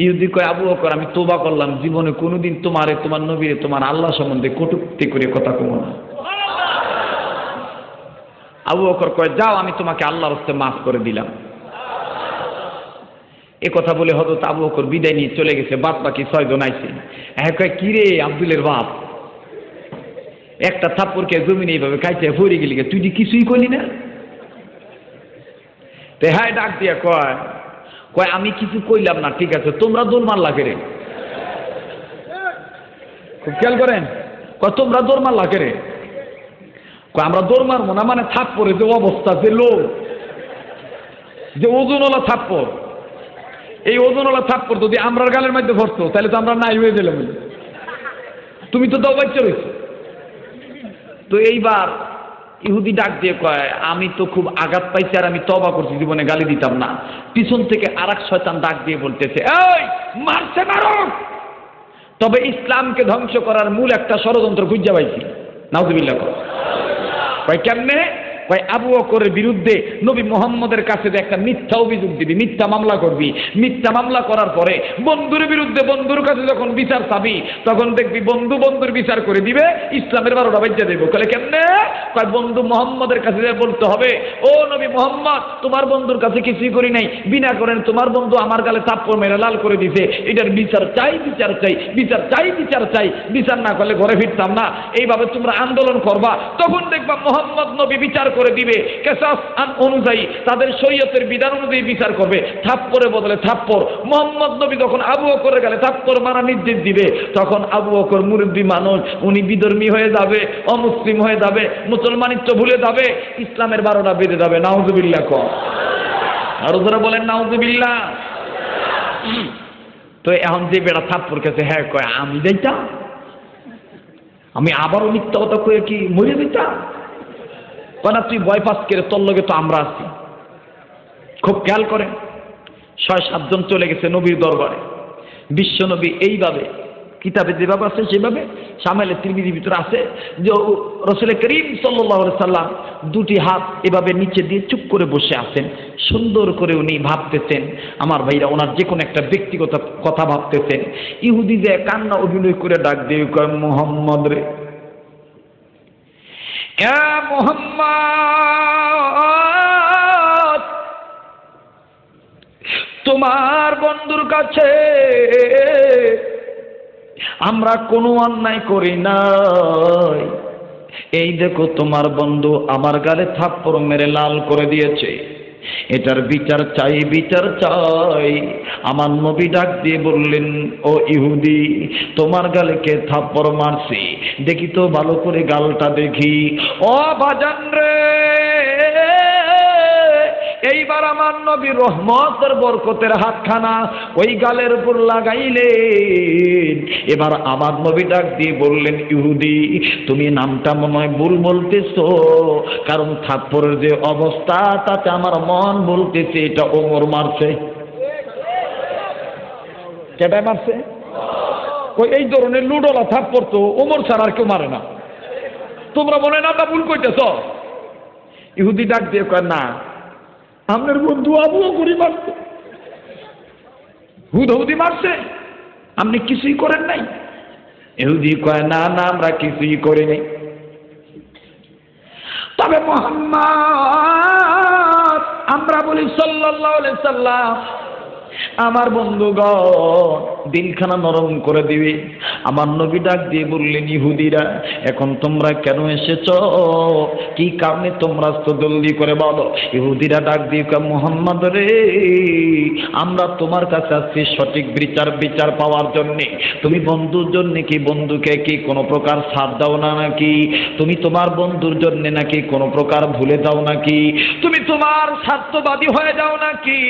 ইহুদি কয়, আবু বকর আমি তওবা করলাম, জীবনে কোনোদিন তোমারে, তোমার নবীরে, তোমার আল্লাহ সম্বন্ধে কটূক্তি করে কথা কব না। আবু বকর কয়, যাও আমি তোমাকে আল্লাহর হস্তে মাফ করে দিলাম। এ কথা বলে হযরত আবু বকর বিদায় নিয়ে চলে গেছে। বাদ বাকি 6 জন আইছে। কয় কি রে আব্দুলের বাপ, একটা থাপ্পড়কে জমিনে এইভাবে খাইতে পড়ে গেলি, তুই কি কিছুই করলি না? তে হ্যাঁ ডাক দিয়া কয়, আমি কিছু কইলাম না, ঠিক আছে, তোমরা দৌড় মারলা কেরে? খুব খেয়াল করেন, তোমরা দৌড় মারলা কেরে? আমরা দৌড় মারবো না মানে থাপ্পড়ে যে অবস্থা, যে লোক, যে ওজনওয়ালা থাপ্পড়, এই ওজনওয়ালা থাপ্পড় যদি আমরার গালের মধ্যে ভরতো তাহলে তো আমরা নাই হয়ে গেলাম। তুমি তো দাও বাচ্চা রয়েছে। তো এইবার ইহুদি ডাক দিয়ে কয়, আমি তো খুব আঘাত পাইছি আর আমি তওবা করছি, জীবনে গালি দিতাম না। পিছন থেকে আরেক শয়তান ডাক দিয়ে বলতেছে, এই মারছে মারো, তবে ইসলামকে ধ্বংস করার মূল একটা ষড়যন্ত্র খুঁজে পাইছি। নাউজুবিল্লাহ। কয় কেমনে? কয় আবু বকরের বিরুদ্ধে নবী মুহাম্মদের কাছে একটা মিথ্যা অভিযোগ দিবি, মিথ্যা মামলা করবি। মিথ্যা মামলা করার পরে বন্ধুর বিরুদ্ধে বন্ধুর কাছে যখন বিচার চাবি, তখন দেখবি বন্ধু বন্ধুর বিচার করে দিবে, ইসলামের 12টা বাজ্যা দেবো। কলে কেমনে? কয় বন্ধু মুহাম্মদের কাছে বলতে হবে, ও নবী মুহাম্মদ, তোমার বন্ধুর কাছে কিছুই করি নাই, বিনা করেন তোমার বন্ধু আমার গালে থাপ্পড় মেরে লাল করে দিছে, এটার বিচার চাই, বিচার চাই, বিচার চাই, বিচার চাই, বিচার না করলে ঘরে ফিরতাম না। এইভাবে তোমরা আন্দোলন করবা, তখন দেখবা মুহাম্মদ নবী বিচার করে দিবে, কিসাস অনুযায়ী তাদের শরীয়তের বিধান অনুযায়ী বিচার করবে, থাপ্পড়ের বদলে থাপ্পড়। মুহাম্মদ নবী যখন আবু বকরের গালে থাপ্পড় মারা নির্দেশ দিবে, তখন আবু বকর মুরব্বী মানুষ, উনি বিধর্মী হয়ে যাবে, অমুসলিম হয়ে যাবে, মুসলমানিত্ব ভুলে যাবে, ইসলামের 12টা বেঁধে যাবে। নাউজুবিল্লাহ কর, আর যারা বলেন নাউজুবিল্লাহ। তো এখন যে বেড়া থাপ্পড় খেছে, হ্যাঁ কয় আমি যাইতাম, আমি আবারও মিথ্যা কথা কয়ে কি মরে যেতাম? না, তুই ভয় পাস করে, তোর লগে তো আমরা আছি। খুব খেয়াল করেন, 6-7 জন চলে গেছে নবীর দরবারে। বিশ্ব নবী এইভাবে কিতাবে যেভাবে আছে সেভাবে, শামেলে তিরমিজির ভিতরে আছে যে রাসূল করিম সাল্লাল্লাহু আলাইহি সাল্লাম 2টি হাত এভাবে নিচে দিয়ে চুপ করে বসে আছেন। সুন্দর করে উনি ভাবতেছেন, আমার ভাইরা, ওনার যে কোনো একটা ব্যক্তিগত কথা ভাবতেছেন। ইহুদি যে কান্না অভিনয় করে ডাক দিয়ে কয়, মুহাম্মদ রে, মুহাম্মদ, তোমার বন্ধুর কাছে আমরা কোনো অন্যায় করি নাই, এই দেখো তোমার বন্ধু আমার গালে থাপ্পড় মেরে লাল করে দিয়েছে, এটার বিচার চাই, বিচার চাই। আমার নবী ডাক দিয়ে বললেন, ও ইহুদি, তোমার গালে কে থাপ্পড় মারছে? দেখি তো ভালো করে গালটা দেখি। ও বাজান রে, এইবার আমার নবী রহমতের বরকতের হাতখানা ওই গালের উপর লাগাইলেন। এবার আমার নবী ডাক দিয়ে বললেন, ইহুদি, তুমি নামটা মনে হয় ভুল বলতেছো, কারণ থাপ্পড়ের যে অবস্থা তাতে আমার মন বলতেছে এটা ওমর মারছে। কেটায় মারছে? ওই এই ধরনের লুডোলা থাপ্পড় তো ওমর ছাড়া আর কেউ মারে না। তোমরা মনে নামটা ভুল কইতেছ। ইহুদি ডাক দিয়ে কয়, না, আপনার বন্ধু আবু বকরই মারছে, হুদহুদি মারছে, আপনি কিছুই করেন নাই। ইহুদি কয়, না না, আমরা কিছুই করি নাই, তবে মুহাম্মদ, আমরা বলি সাল্লাল্লাহু আলাইহি সাল্লাম, আমার বন্ধুগণ দিলখানা নরম করে দিবে। আমার নবী ডাক দিয়ে বললেন, ইহুদিরা, এখন তোমরা কেন এসেছ? কি কারণে তোমরা তো জলদি করে বলো। ইহুদিরা ডাক দিয়ে কয়, মুহাম্মদ রে, আমরা তোমার কাছে আসছি সঠিক বিচার পাওয়ার জন্য। তুমি বন্ধুর জন্য কি বন্ধুকে কি কোনো প্রকার ছাড় দাও না নাকি? তুমি তোমার বন্ধুর জন্য নাকি কোনো প্রকার ভুলে যাও নাকি? তুমি তোমার স্বার্থবাদী হয়ে যাও নাকি?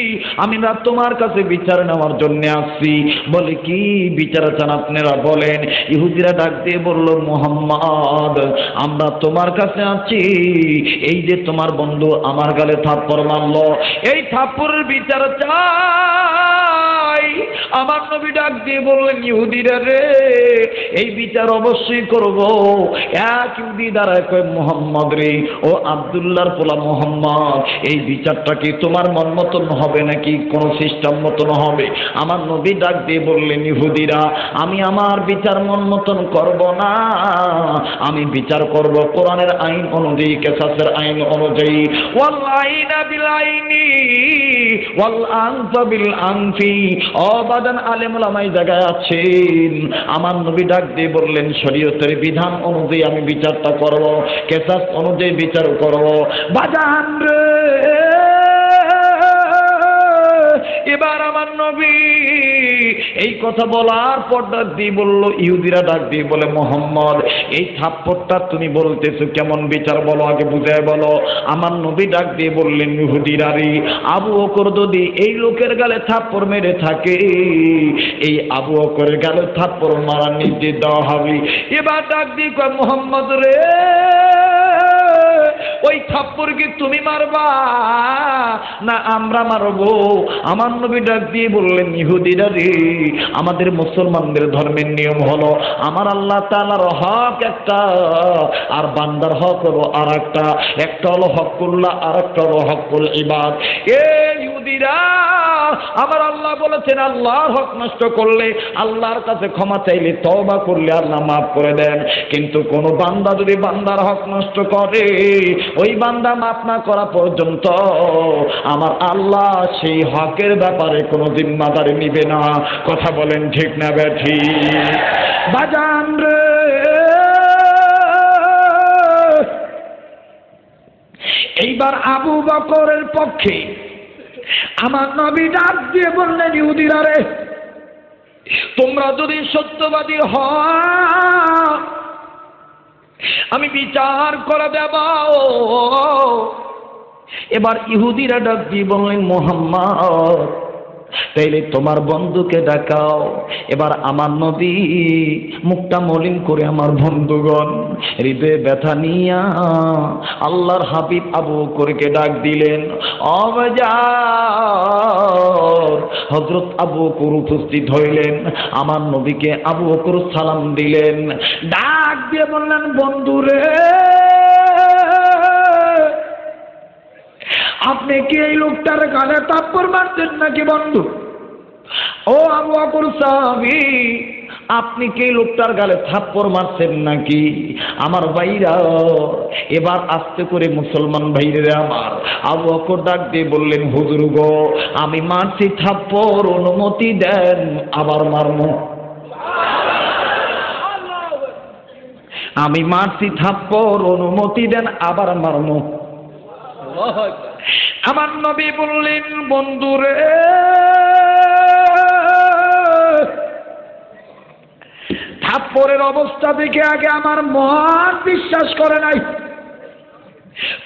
আমরা তোমার কাছে বিচার নেওয়ার জন্য আসছি। বলে, কি বিচার চান আপনারা বলেন? ইহুদিরা ডাক দিয়ে বলল, মুহাম্মদ, আমরা তোমার কাছে আছি, এই যে তোমার বন্ধু আমার গালে থাপ্পড় মারলো, এই থাপ্পড়ের বিচার চাই। আমার নবী ডাক দিয়ে বললেন, ইহুদিরা রে, এই বিচার অবশ্যই করব। এক ইহুদি দাঁড়ায় কয়, মুহাম্মদ রে, ও আব্দুল্লাহর পোলা মুহাম্মদ, এই বিচারটা কি তোমার মন মতন হবে নাকি কোন সিস্টেম মতন হবে? আমার নবী ডাক দিয়ে বললেন, ইহুদিরা, আমি আমার বিচার মন মতন করব না, আমি বিচার করব কোরআনের আইন অনুযায়ী, কিসাসের আইন অনুযায়ী। ওয়াল আইনা বিল আইনি ওয়াল আনফা বিল আনফি। অবাদান আলেম ওলামাই জায়গায় আছেন। আমার নবী ডাক দিয়ে বললেন, শরীয়তের বিধান অনুযায়ী আমি বিচারটা করব, কিসাস অনুযায়ী বিচার করব। বাজান রে, এবার আমার নবী এই কথা বলার পর ডাক দিয়ে বলল, ইহুদিরা ডাক দিয়ে বলে, মুহাম্মদ, এই থাপ্পড়টা তুমি বলতেছো কেমন বিচার বলো, আগে বুঝায় বলো। আমার নবী ডাক দিয়ে বললেন, ইহুদিরা রে, আবু বকর যদি এই লোকের গালে থাপ্পড় মেরে থাকে, এই আবু বকরের গালে থাপ্পড় মারার নির্দেশ দেওয়া হবে। এবার ডাক দিয়ে কয়, মুহাম্মদ রে, ওই থাপ্পড় কি তুমি মারবা না আমরা মারবো? আমার নবী ডাক দিয়ে বললেন, ইহুদিরা রে, আমাদের মুসলমানদের ধর্মের নিয়ম হলো আমার আল্লাহ তাআলার হক একটা আর বান্দার হক হলো আর একটা। একটা হলো হকুল্লাহ আর একটা হলো হকুল ইবাদ। ইহুদিরা, আমার আল্লাহ বলেছেন আল্লাহর হক নষ্ট করলে, আল্লাহর কাছে ক্ষমা চাইলে, তওবা করলে আল্লাহ মাফ করে দেন। কিন্তু কোন বান্দা যদি বান্দার হক নষ্ট করে, ওই বান্দা মাফ না করা পর্যন্ত আমার আল্লাহ সেই হকের ব্যাপারে কোনো জিম্মাদারি নিবে না। কথা বলেন ঠিক না ব্যাঠি? বাজান রে, এইবার আবু বকরের পক্ষে আমার নবী ডাক দিয়ে বললেন, ইহুদিরা রে, তোমরা যদি সত্যবাদী হও আমি বিচার করে দেব। এবার ইহুদিরা ডাক দিয়ে বললেন, মুহাম্মদ, তাইলে তোমার বন্ধুকে ডাকাও। এবার আমার নবী মুখটা মলিন করে আমার বন্ধুগণ হৃদয়ে ব্যথা নিয়া আল্লাহর হাবিব আবু বকরকে ডাক দিলেন। হযরত আবু বকর উপস্থিত হইলেন। আমার নবীকে আবু বকর সালাম দিলেন, ডাক দিয়ে বললেন, বন্ধুরে, আপনি কি এই লোকটার গালে থাপ্পড় মারছেন নাকি বন্ধু? ও আবু বকর সাহাবী, আপনি কি এই লোকটার গালে থাপ্পড় মারছেন নাকি? আমার ভাইরা, এবার আস্তে করে মুসলমান ভাইরা আমার, আবু বকর ডাক দিয়ে বললেন, হুজুর গো, আমি মারছি থাপ্পড়, অনুমতি দেন আবার মারমু। আমি মারছি থাপ্পড়, অনুমতি দেন আবার মারমু। আমার নবী বললেন, বন্ধুরে, থাপ্পড়ের অবস্থা দেখে আগে আমার মন বিশ্বাস করে নাই।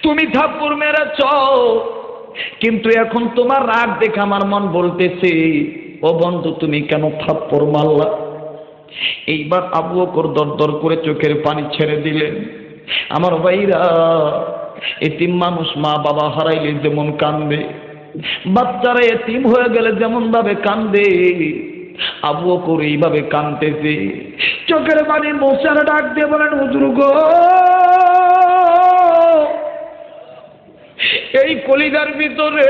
তুমি থাপ্পড় মেরেছ, কিন্তু এখন তোমার রাগ দেখে আমার মন বলতেছে, ও বন্ধু, তুমি কেন থাপ্পড় মারলা? এইবার আবু বকর দরদর করে চোখের পানি ছেড়ে দিলেন। আমার ভাইরা, এতিম মানুষ মা বাবা হারাইলে যেমন কান্দে, বাচ্চারা এতিম হয়ে গেলে যেমন ভাবে কান্দে, আবু বকর এইভাবে কাঁদতেছে। চোখের পানি মোছার ডাক দিয়ে বলেন, হুজুর গো, এই কলিজার ভিতরে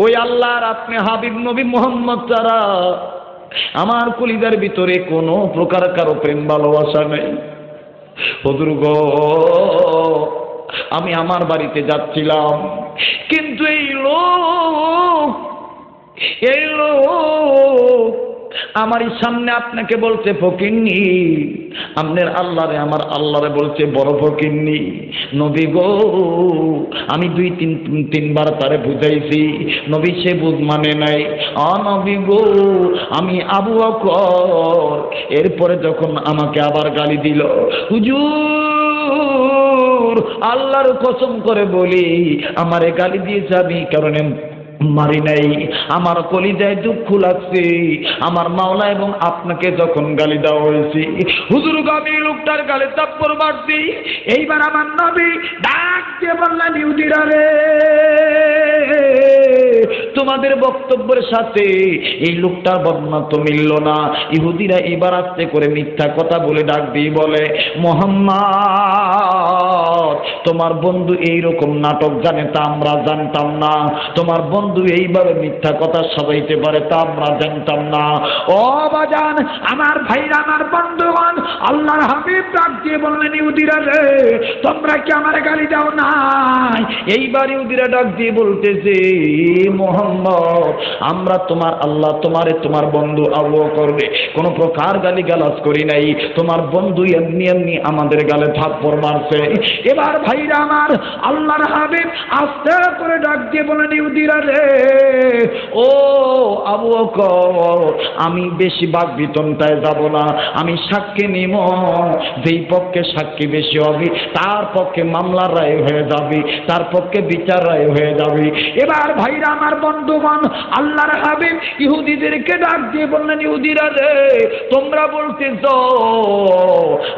ওই আল্লাহর আপনি হাবিব নবী মুহাম্মদ ছাড়া আমার কলিজার ভিতরে কোনো প্রকার কারো প্রেম ভালোবাসা নেই। হুজুর গো, আমি আমার বাড়িতে যাচ্ছিলাম, কিন্তু এই লোক আমার সামনে আপনাকে বলছে ফকিন্নি, আপনার আল্লাহরে আমার আল্লাহরে বলছে বড় ফকিন্নি। নবী গো, আমি তিনবার তারে বুঝাইছি, নবী সে বুঝ মানে নাই। নবী গো, আমি আবু বকর, এরপরে যখন আমাকে আবার গালি দিল, হুজুর আল্লাহর কসম করে বলি, আমারে গালি দিয়েছে আমি কারণে মারি নাই, আমার কলিজায় দুঃখ লাগছে আমার মাওলা এবং আপনাকে যখন গালি দেওয়া হয়েছে। হুজুর আমি লোকটার গালে থাপ্পড় মারছি। এইবার আমার নবী ডাক দিয়ে বললেন, ইহুদিরা রে, তোমাদের বক্তব্যের সাথে এই লোকটার বর্ণনা তো মিলল না। ইহুদিরা এবার আস্তে করে মিথ্যা কথা বলে ডাক দিয়ে বলে, মুহাম্মদ, তোমার বন্ধু এইরকম নাটক জানে তা আমরা জানতাম না, তোমার বন্ধু এইভাবে মিথ্যা কথা সাজাইতে পারে তা আমরা জানতাম না। ও বাজান, আমার ভাইরা, আমার বন্ধুগণ, আল্লাহর হাবিব ডাক দিয়ে বললেন, ইহুদিরা রে, তোমরা কি আমার গালি দাও নাই? এইবার ইহুদিরা ডাক দিয়ে বলতেছে, মুহাম্মদ, আমরা তোমার আল্লাহ তোমারে তোমার বন্ধু আবু বকরকে কোনো প্রকার গালি গালাজ করি নাই, তোমার বন্ধু এমনি এমনি আমাদের গালে থাপ্পড় মারছে। এবার ভাইরা আমার, আল্লাহর হাবিব আস্তে করে ডাক দিয়ে বলেন, ইহুদিরা রে, ও আবু বকর, আমি বেশি বাকবিতন্ডায় যাব না, আমি সাক্ষী নিব, যেই পক্ষে সাক্ষী বেশি হবে তার পক্ষে মামলার রায় হয়ে যাবে, তার পক্ষে বিচার রায় হয়ে যাবে। এবার ভাইরা আমার, বন্ধুগণ, আল্লাহর হাবিব ইহুদিদেরকে ডাক দিয়ে বললেন, ইহুদিরা রে, তোমরা বলতেছ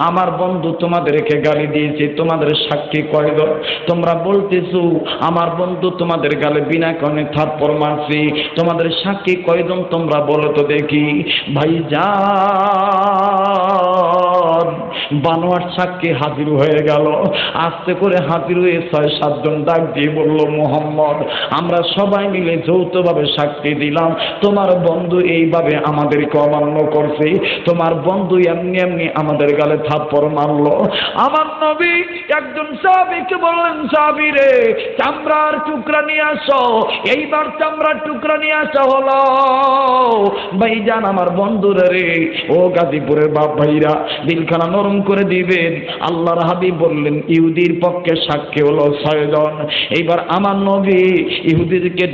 আমার বন্ধু তোমাদেরকে গালি দিয়েছে, তোমাদের সাক্ষী কয়জন? তোমরা বলতেছো আমার বন্ধু তোমাদের গালে বিনা কারণে থাপ্পড় মারছে, তোমাদের সাক্ষী কয়জন তোমরা বলো তো দেখি। ভাইজান, বানোয়াট সাক্ষী হাজির হয়ে গেল। আস্তে করে হাজির হয়ে ৬-৭ জন ডাক দিয়ে বলল, মুহাম্মদ, আমরা সবাই মিলে যৌথভাবে সাক্ষী দিলাম তোমার বন্ধু এইভাবে আমাদেরকে অমান্য করছে, তোমার বন্ধু এমনি এমনি আমাদের গালে থাপ্পড় মারলো। আমার নবী একজন সাহাবীকে বললেন, সাহাবী রে, চামড়ার টুকরা নিয়ে আসো। এইবার চামড়ার টুকরা নিয়ে আসা হলো। ভাইজান, আমার বন্ধুরা রে, ও গাজীপুরের বাপ ভাইরা, দিলখানা নরম করে দিবেন। আল্লাহর হাবিব বললেন ইহুদির পক্ষে সাক্ষী হলো ৬ জন। এইবার আমার নবী ইহুদিদেরকে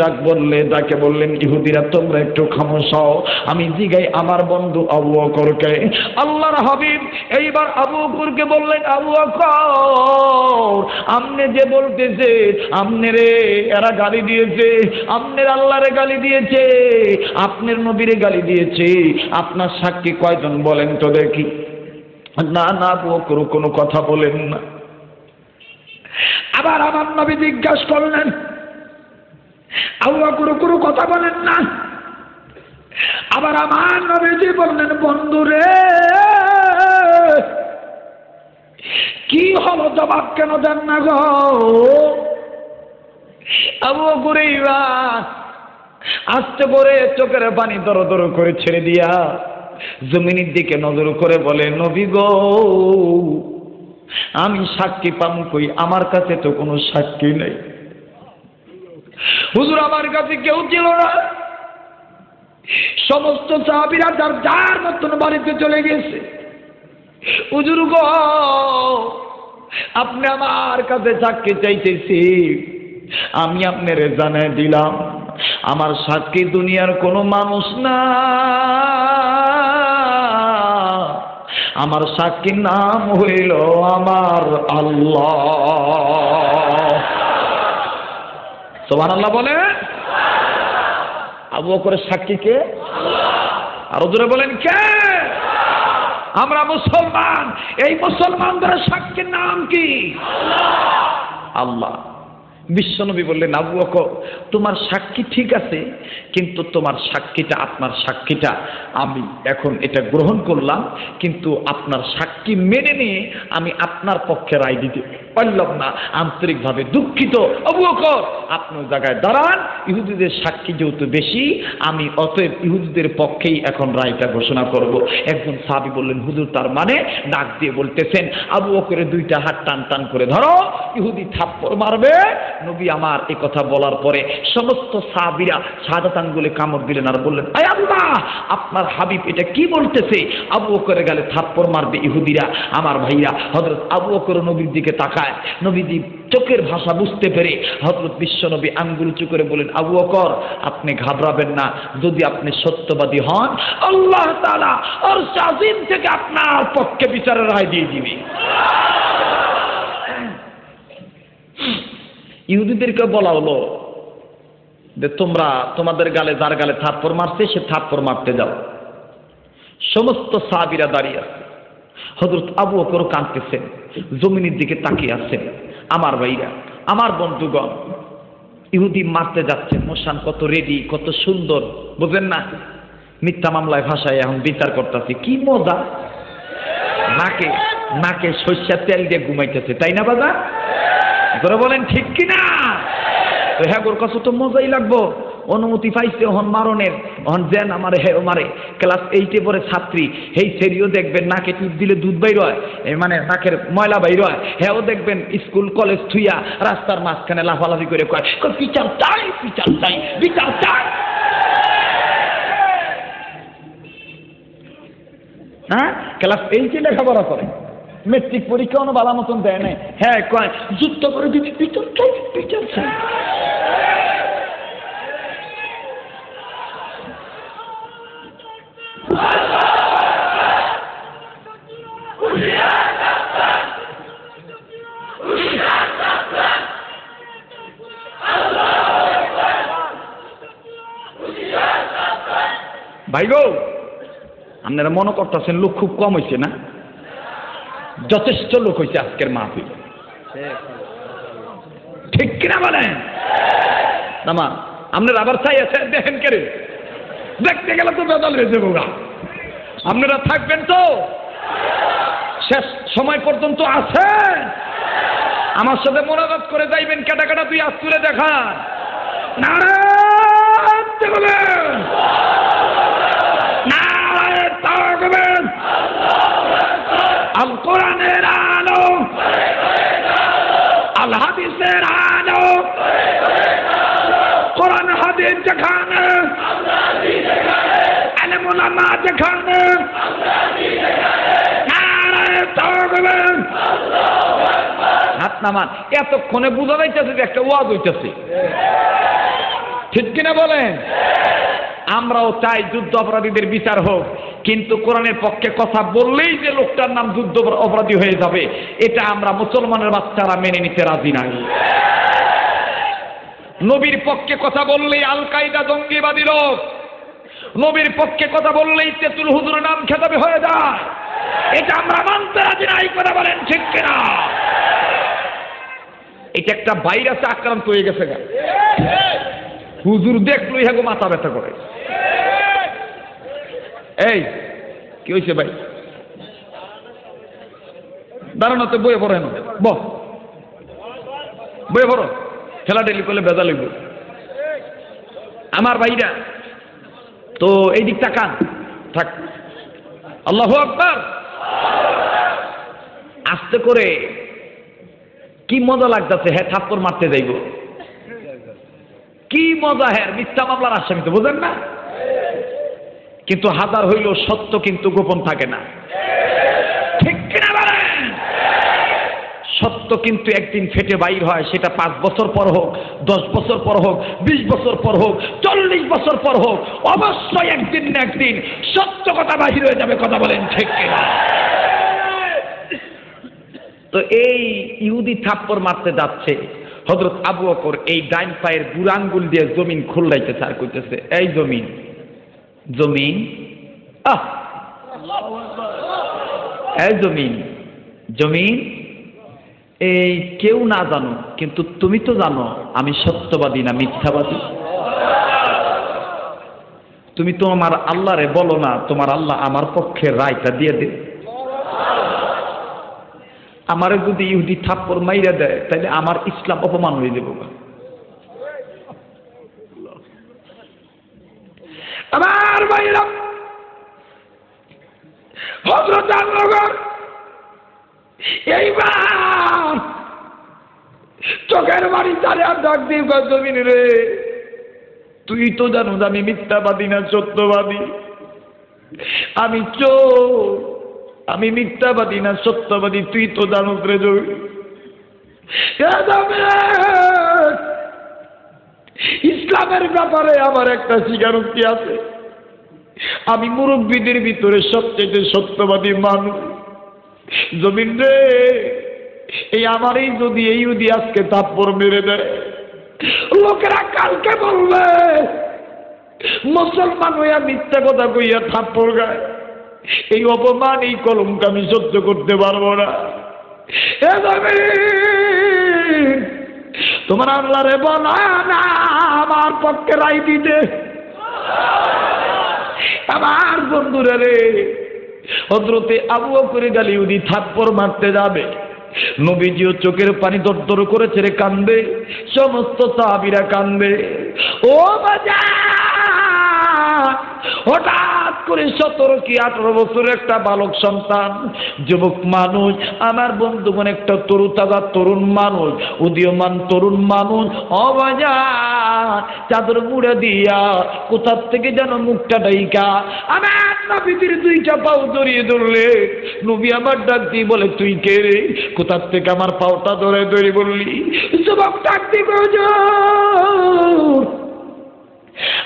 ডাকে বললেন, ইহুদিরা তোমরা একটু খামোশ হও, আমি জিগাই আমার বন্ধু আবু বকরকে। আল্লাহর হাবিব এইবার আবু বকরকে বললেন, আবু বকর, আপনি যে বলতেছে আপনি রে এরা গালি দিয়েছে, আপনার আল্লাহরে গালি দিয়েছে, আপনার নবীরে গালি দিয়েছে, আপনার সাক্ষী কয়জন বলেন তো দেখি। না না, আবু বকর কোনো কথা বলেন না। আবার আমার নবী জিজ্ঞাসা করলেন, আবু বকর কোনো কথা বলেন না। আবার আমার নবীজি বললেন, বন্ধু রে, কি হলো, জবাব কেন দেন না গো? আবু বকর এইবার আস্তে করে চোখের পানি দর দর করে ছেড়ে দিয়া জমিনের দিকে নজর করে বলে, নবী গো, আমি সাক্ষী পাবো কই? আমার কাছে তো কোনো সাক্ষী নেই। হুজুর, আমার কাছে কেউ ছিল না। সমস্ত সাহাবীরা যার যার মতন বাড়িতে চলে গেছে। হুজুর গো, আপনি আমার কাছে সাক্ষী চাইতেছি, আমি আপনারে জানাই দিলাম, আমার সাক্ষী দুনিয়ার কোনো মানুষ না, আমার সাক্ষীর নাম হইল আমার আল্লাহ। সুবহানাল্লাহ বলে। আবু বকরের সাক্ষী কে? আর জোরে বলেন কে? আমরা মুসলমান। এই মুসলমানদের সাক্ষীর নাম কি? আল্লাহ। বিশ্বনবী বললেন, আবু বকর, তোমার সাক্ষী ঠিক আছে, কিন্তু তোমার সাক্ষীটা, আপনার সাক্ষীটা আমি এখন এটা গ্রহণ করলাম, কিন্তু আপনার সাক্ষী মেনে নিয়ে আমি আপনার পক্ষে রায় দিতে পারলাম না, আন্তরিকভাবে দুঃখিত। আবু বকর, আপনার জায়গায় দাঁড়ান, ইহুদিদের সাক্ষী যেহেতু বেশি, আমি অতএব ইহুদিদের পক্ষেই এখন রায়টা ঘোষণা করব। একজন সাহাবী বললেন, হুজুর, তার মানে? ডাক দিয়ে বলতেছেন, আবু বকরের 2টা হাত টান টান করে ধরো, ইহুদি থাপ্পড় মারবে। নবী আমার এই কথা বলার পরে সমস্ত সাহাবীরা শাহাদাত আঙ্গুলে কামড় দিলেন আর বললেন, আয় আল্লাহ, আপনার হাবিব এটা কি বলতেছে? আবু বকরের গালে থাপ্পড় মারবে ইহুদিরা। আমার ভাইরা, হযরত আবু বকর নবীর দিকে তাকায়, নবীজি চোখের ভাষা বুঝতে পেরে হযরত বিশ্বনবী আঙ্গুল উঁচু করে বলেন, আবু বকর, আপনি ঘাবড়াবেন না, যদি আপনি সত্যবাদী হন, আল্লাহ তাআলা আরশ আজিম থেকে আপনার পক্ষে বিচারের রায় দিয়ে দিবে। ইহুদিদেরকে বলা হলো যে তোমরা তোমাদের গালে যার গালে থাপ্পড় মারছে সে থাপ্পড় মারতে যাও। সমস্ত সাহাবীরা দাঁড়িয়ে আছে, হযরত আবু বকর কাঁদতেছেন, জমিনের দিকে তাকিয়ে আছেন। আমার ভাইরা, আমার বন্ধুগণ, ইহুদি মারতে যাচ্ছে, মোশান কত রেডি, কত সুন্দর, বুঝেন না? মিথ্যা মামলায় ভাষায় এখন বিচার করতেছি, কি মজা, নাকে নাকে সরষের তেল দিয়ে ঘুমাইতেছে, তাই না বাবা? ধরে বলেন ঠিক কিনা? তো হ্যাঁ, ওর কাছে তো মজাই লাগবো। অনুমতি পাইছে হন মারণের, হন যেন আমার হেও মারে। ক্লাস 8-এ পড়ে ছাত্রী, এই সেরিও দেখবেন নাকে টিপ দিলে দুধ বাইর হয়, মানে নাকের ময়লা বাইর হয়। হ্যাঁ, দেখবেন স্কুল কলেজ থুইয়া রাস্তার মাঝখানে লাফালাফি করে কয়, বিচার চাই, বিচার চাই, বিচার চাই। হ্যাঁ, ক্লাস 8-এ লেখাপড়া করে, মেট্রিক পরীক্ষাও ভালো মতন দেয় নাই। হ্যাঁ কয়, যুদ্ধ করে দিদি বিচার চাই, বিচার চাই। ভাই গো, আপনারা মনে করতেছেন লোক খুব কম হয়েছে না? যথেষ্ট লোক হয়েছে আজকের মাহফিল, ঠিক কিনা বলেন? না আপনারা আবার চাই আছে দেখেন কেরে, দেখতে গেলে তো বেদাল হয়ে যাবো গা। আপনারা থাকবেন তো শেষ সময় পর্যন্ত আছে? আমার সাথে মোনাজাত করে যাইবেন, কাটা কাটা তুই আজ তুলে দেখা নারায়ণ বলেন, নারায়ণ তাকবীর, আল কোরআনের আলো, আল হাদিসের আলো, কোরআন হাদিস যেখানে, আলেম উলামা যেখানে, নারায়ণ তাকবীর। হাত নামান। এতক্ষণে বোঝা যাইতেছে যে একটা ওয়াজ হইতেছে, ঠিক কিনা বলেন? আমরাও চাই যুদ্ধ অপরাধীদের বিচার হোক, কিন্তু কোরআনের পক্ষে কথা বললেই যে লোকটার নাম যুদ্ধ অপরাধী হয়ে যাবে, এটা আমরা মুসলমানের বাচ্চারা মেনে নিতে রাজি নাই। নবীর পক্ষে কথা বললেই আল কায়দা জঙ্গিবাদী লোক, নবীর পক্ষে কথা বললেই তেতুল হুজুরের নাম খেতাবে হয়ে যায়, এটা আমরা মানতে রাজি নাই। কথা বলেন ঠিক কিনা? এটা একটা ভাইরাসে আক্রান্ত হয়ে গেছে, হুজুর দেখলো ইহাগো মাথা ব্যথা করে। এই কি হয়েছে ভাই? দাঁড়ানোতে বইয়ে পড়ে না, বইয়ে পড়ো, ঠেলাঠেলি করলে বেজা লিখব। আমার ভাইরা তো এই দিক তাকান, থাক। আল্লাহু আকবার। আস্তে করে কি মজা লাগতেছে, হ্যাঁ থাপ্পড় মারতে যাইব, কি মজা, হ্যাঁ মিথ্যা মামলার আসামি তো, বুঝেন না? কিন্তু হাজার হইলেও সত্য কিন্তু গোপন থাকে না, ঠিক কিনা বলেন? সত্য কিন্তু একদিন ফেটে বাইর হয়, সেটা 5 বছর পর হোক, 10 বছর পর হোক, 20 বছর পর হোক, 40 বছর পর হোক, অবশ্যই একদিন না একদিন সত্য কথা বাহির হয়ে যাবে। কথা বলেন ঠিক কিনা? তো এই ইহুদি থাপ্পড় মারতে যাচ্ছে, হযরত আবু বকর এই ডাইন পায়ের বুড়া আঙ্গুল দিয়ে জমিন খুললাইতেছে আর কইতেছে, এই জমিন, জমিন, এই জমিন, জমিন, এই কেউ না জানো কিন্তু তুমি তো জানো আমি সত্যবাদী না মিথ্যাবাদী। তুমি তো আমার আল্লাহরে বলো না তোমার আল্লাহ আমার পক্ষে রায়টা দিয়ে দে। আমারে যদি ইহুদি থাপ্পড় মাইরা দেয় তাহলে আমার ইসলাম অপমান হয়ে যাবে। আমার ভাইরা, হযরত আল্লাহর এইবার চোখের বাড়ি তারে আর ডাক দিয়ে জমিন রে, তুই তো জানো আমি মিথ্যাবাদী না সত্যবাদী, আমি চোর, আমি মিথ্যাবাদী না সত্যবাদী, তুই তো জানো রে জমি। ইসলামের ব্যাপারে আমার একটা স্বীকারোক্তি আছে, আমি মুরব্বীদের ভিতরে সবচেয়ে সত্যবাদী মানুষ। জমিন রে, এই আমারই যদি এই ইহুদি আজকে থাপ্পড় মেরে দেয়, লোকেরা কালকে বলবে মুসলমান হইয়া মিথ্যা কথা কইয়া থাপ্পড় গায়, এই অপমান এই কলঙ্ক আমি সহ্য করতে পারবো না। তোমার আল্লাহ রে বলা না আমার পক্ষে রায় দিতে। আমার বন্ধুরা রে, হযরতে আবু বকর গালি ইহুদি থাপ্পড় মারতে যাবে, নবীজিও চোখের পানি দরদর করেছে রে, কান্দে, সমস্ত সাহাবীরা কান্দে। ও বাজার, হঠাৎ করে 17 কি 18 বছরের একটা বালক সন্তান, যুবক মানুষ, আমার বন্ধুগণ একটা তরুতাজা তরুণ মানুষ, উদীয়মান তরুণ মানুষ, অবাজার চাদর মুড়ে দিয়া কোথার থেকে যেন মুখটা ডাইকা আমার নবীর 2টা পাও জড়িয়ে ধরলে। নবী আমার ডাক দিয়ে বলে, তুই কে রে? কোথার থেকে আমার পাওটা ধরে ধরে বললি? যুবক ডাক দিয়ে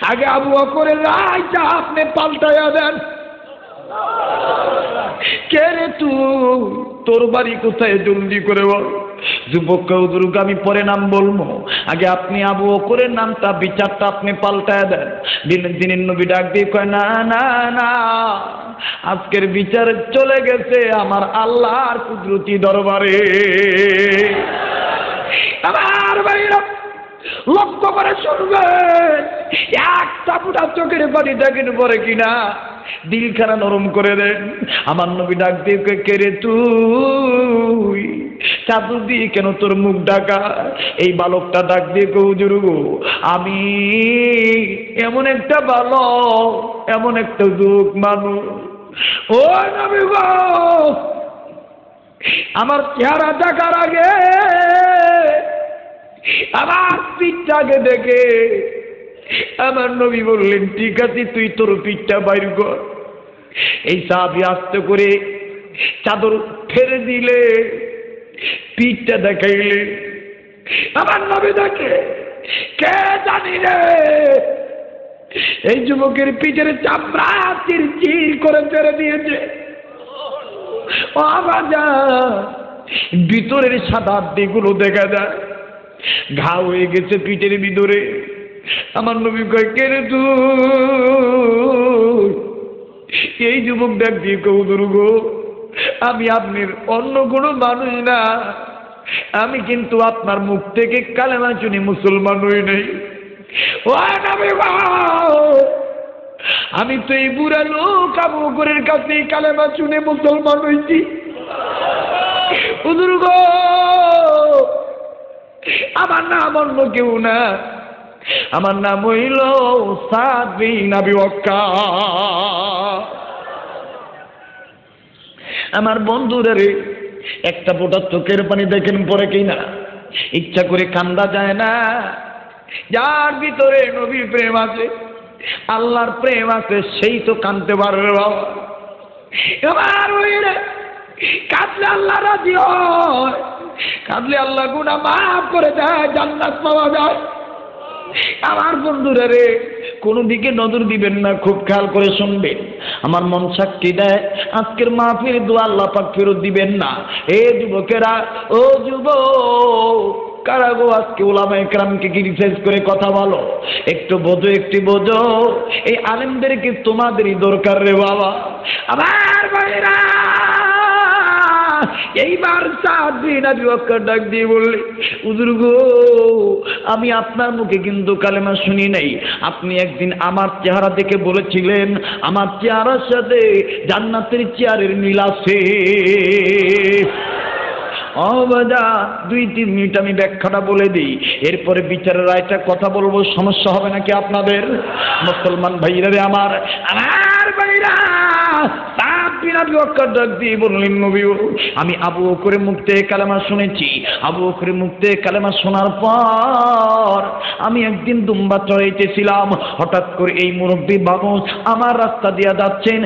আগে আবু বকরের রায়টা আপনি পাল্টাইয়া দেন। কে রে তুই? তোর বাড়ি কোথায় জলদি করে বল। যুবক হুজুরকে আমি পরে নাম বলবো, আগে আপনি আবু বকরের নামটা বিচারটা আপনি পাল্টায় দেন। দিনের নবী ডাক দিয়ে কয় না না না, আজকের বিচার চলে গেছে আমার আল্লাহর কুদরতি দরবারে। আমার ভাইরা লক্ষ্য করে শুনবেন, একটা ফুটা চোখের পানি দেখেন পরে কিনা দিলখানা নরম করে দেন। আমার নবী ডাক দিয়ে কে রে তুই, চাদর দিয়ে কেন তোর মুখ ঢাকা? এই বালকটা ডাক দিয়ে হুজুর গো, আমি এমন একটা বালক, এমন একটা যুগ মানুষ, ও নবী গো, আমার চেহারা দেখার আগে আমার পিঠটাকে দেখে আমার নবী বললেন ঠিক আছে তুই তোর পিঠটা বাইর কর। এই সাহাবী আস্তে করে চাদর ফেলে দিলে, পিঠটা দেখাইলে। আমার নবী দেখে কে জানি রে, এই যুবকের পিঠের চামড়া চিরচির করে ফেলে দিয়েছে। ও আমার যা ভিতরের সাদা দিকগুলো দেখা যায়, ঘা হয়ে গেছে পিঠের ভিতরে। আমার নবী কয় কে রে তুই? এই যুবক দেখ দিয়ে হুজুর গো, আমি আপনার অন্য কোনো মানুষ না, আমি কিন্তু আপনার মুখ থেকে কালেমা শুনি মুসলমান হই নাই। ও নবী গো, আমি তো এই বুড়া লোক আবু বকরের কাছে কালেমা শুনে মুসলমান হইছি। হুজুর গো, আমার নাম অন্য কেউ না, আমার নাম হইল সাদ বিন আবি ওয়াক্কাস। আমার বন্ধুরা রে, একটা ফোঁটা চোখের পানি দেখেন পরে কিনা ইচ্ছা করে কান্দা যায় না। যার ভিতরে নবীর প্রেম আছে, আল্লাহর প্রেম আছে, সেই তো কাঁদতে পারবে বাবা। আমার ওইরে কাঁদলে আল্লাহ রাজি হয়, কাঁদলে আল্লাহ গুনাহ মাফ করে দেয়, জান্নাত পাওয়া যায়। আমার বন্ধুরা রে, কোন দিকে নজর দিবেন না, খুব খেয়াল করে শুনবেন। আমার মন সাক্ষী দেয় আজকের মাহফিল দোয়া আল্লাহ পাক ফেরত দিবেন না। এ যুবকেরা, ও যুবক কারা গো, আজকে উলামায়ে কেরামকে ক্রিটিসাইজ করে কথা বলো, একটু বোঝো, একটু বোঝো। এই আলেমদেরকে তোমাদেরই দরকার রে বাবা। আমার ভাইরা, এইবার সাদ বিন আবি ওয়াক্কাস ডাক দিয়ে বললে হুজুর গো, আমি আপনার মুখে কিন্তু কালেমা শুনি নাই। আপনি একদিন আমার চেহারা দেখে বলেছিলেন আমার চেহারার সাথে জান্নাতের চেয়ারের মিল আছে। অবাদা 2-3 মিনিট আমি ব্যাখ্যাটা বলে দিই, এরপরে বিচারের রায়টা কথা বলবো, সমস্যা হবে নাকি আপনাদের? মুসলমান ভাইরা রে, আমার ভাইরা, সাদ বিন আবি ওয়াক্কাস ডাক দিয়ে বললেন নবী, আমি আবু বকরের মুখ থেকে কালেমা শুনেছি। আবু বকরের মুখ থেকে কালেমা শোনার পর আমি একদিন দুম্বা চড়াইতেছিলাম, হঠাৎ করে এই মুরব্বী মানুষ আমার রাস্তা দিয়ে যাচ্ছেন।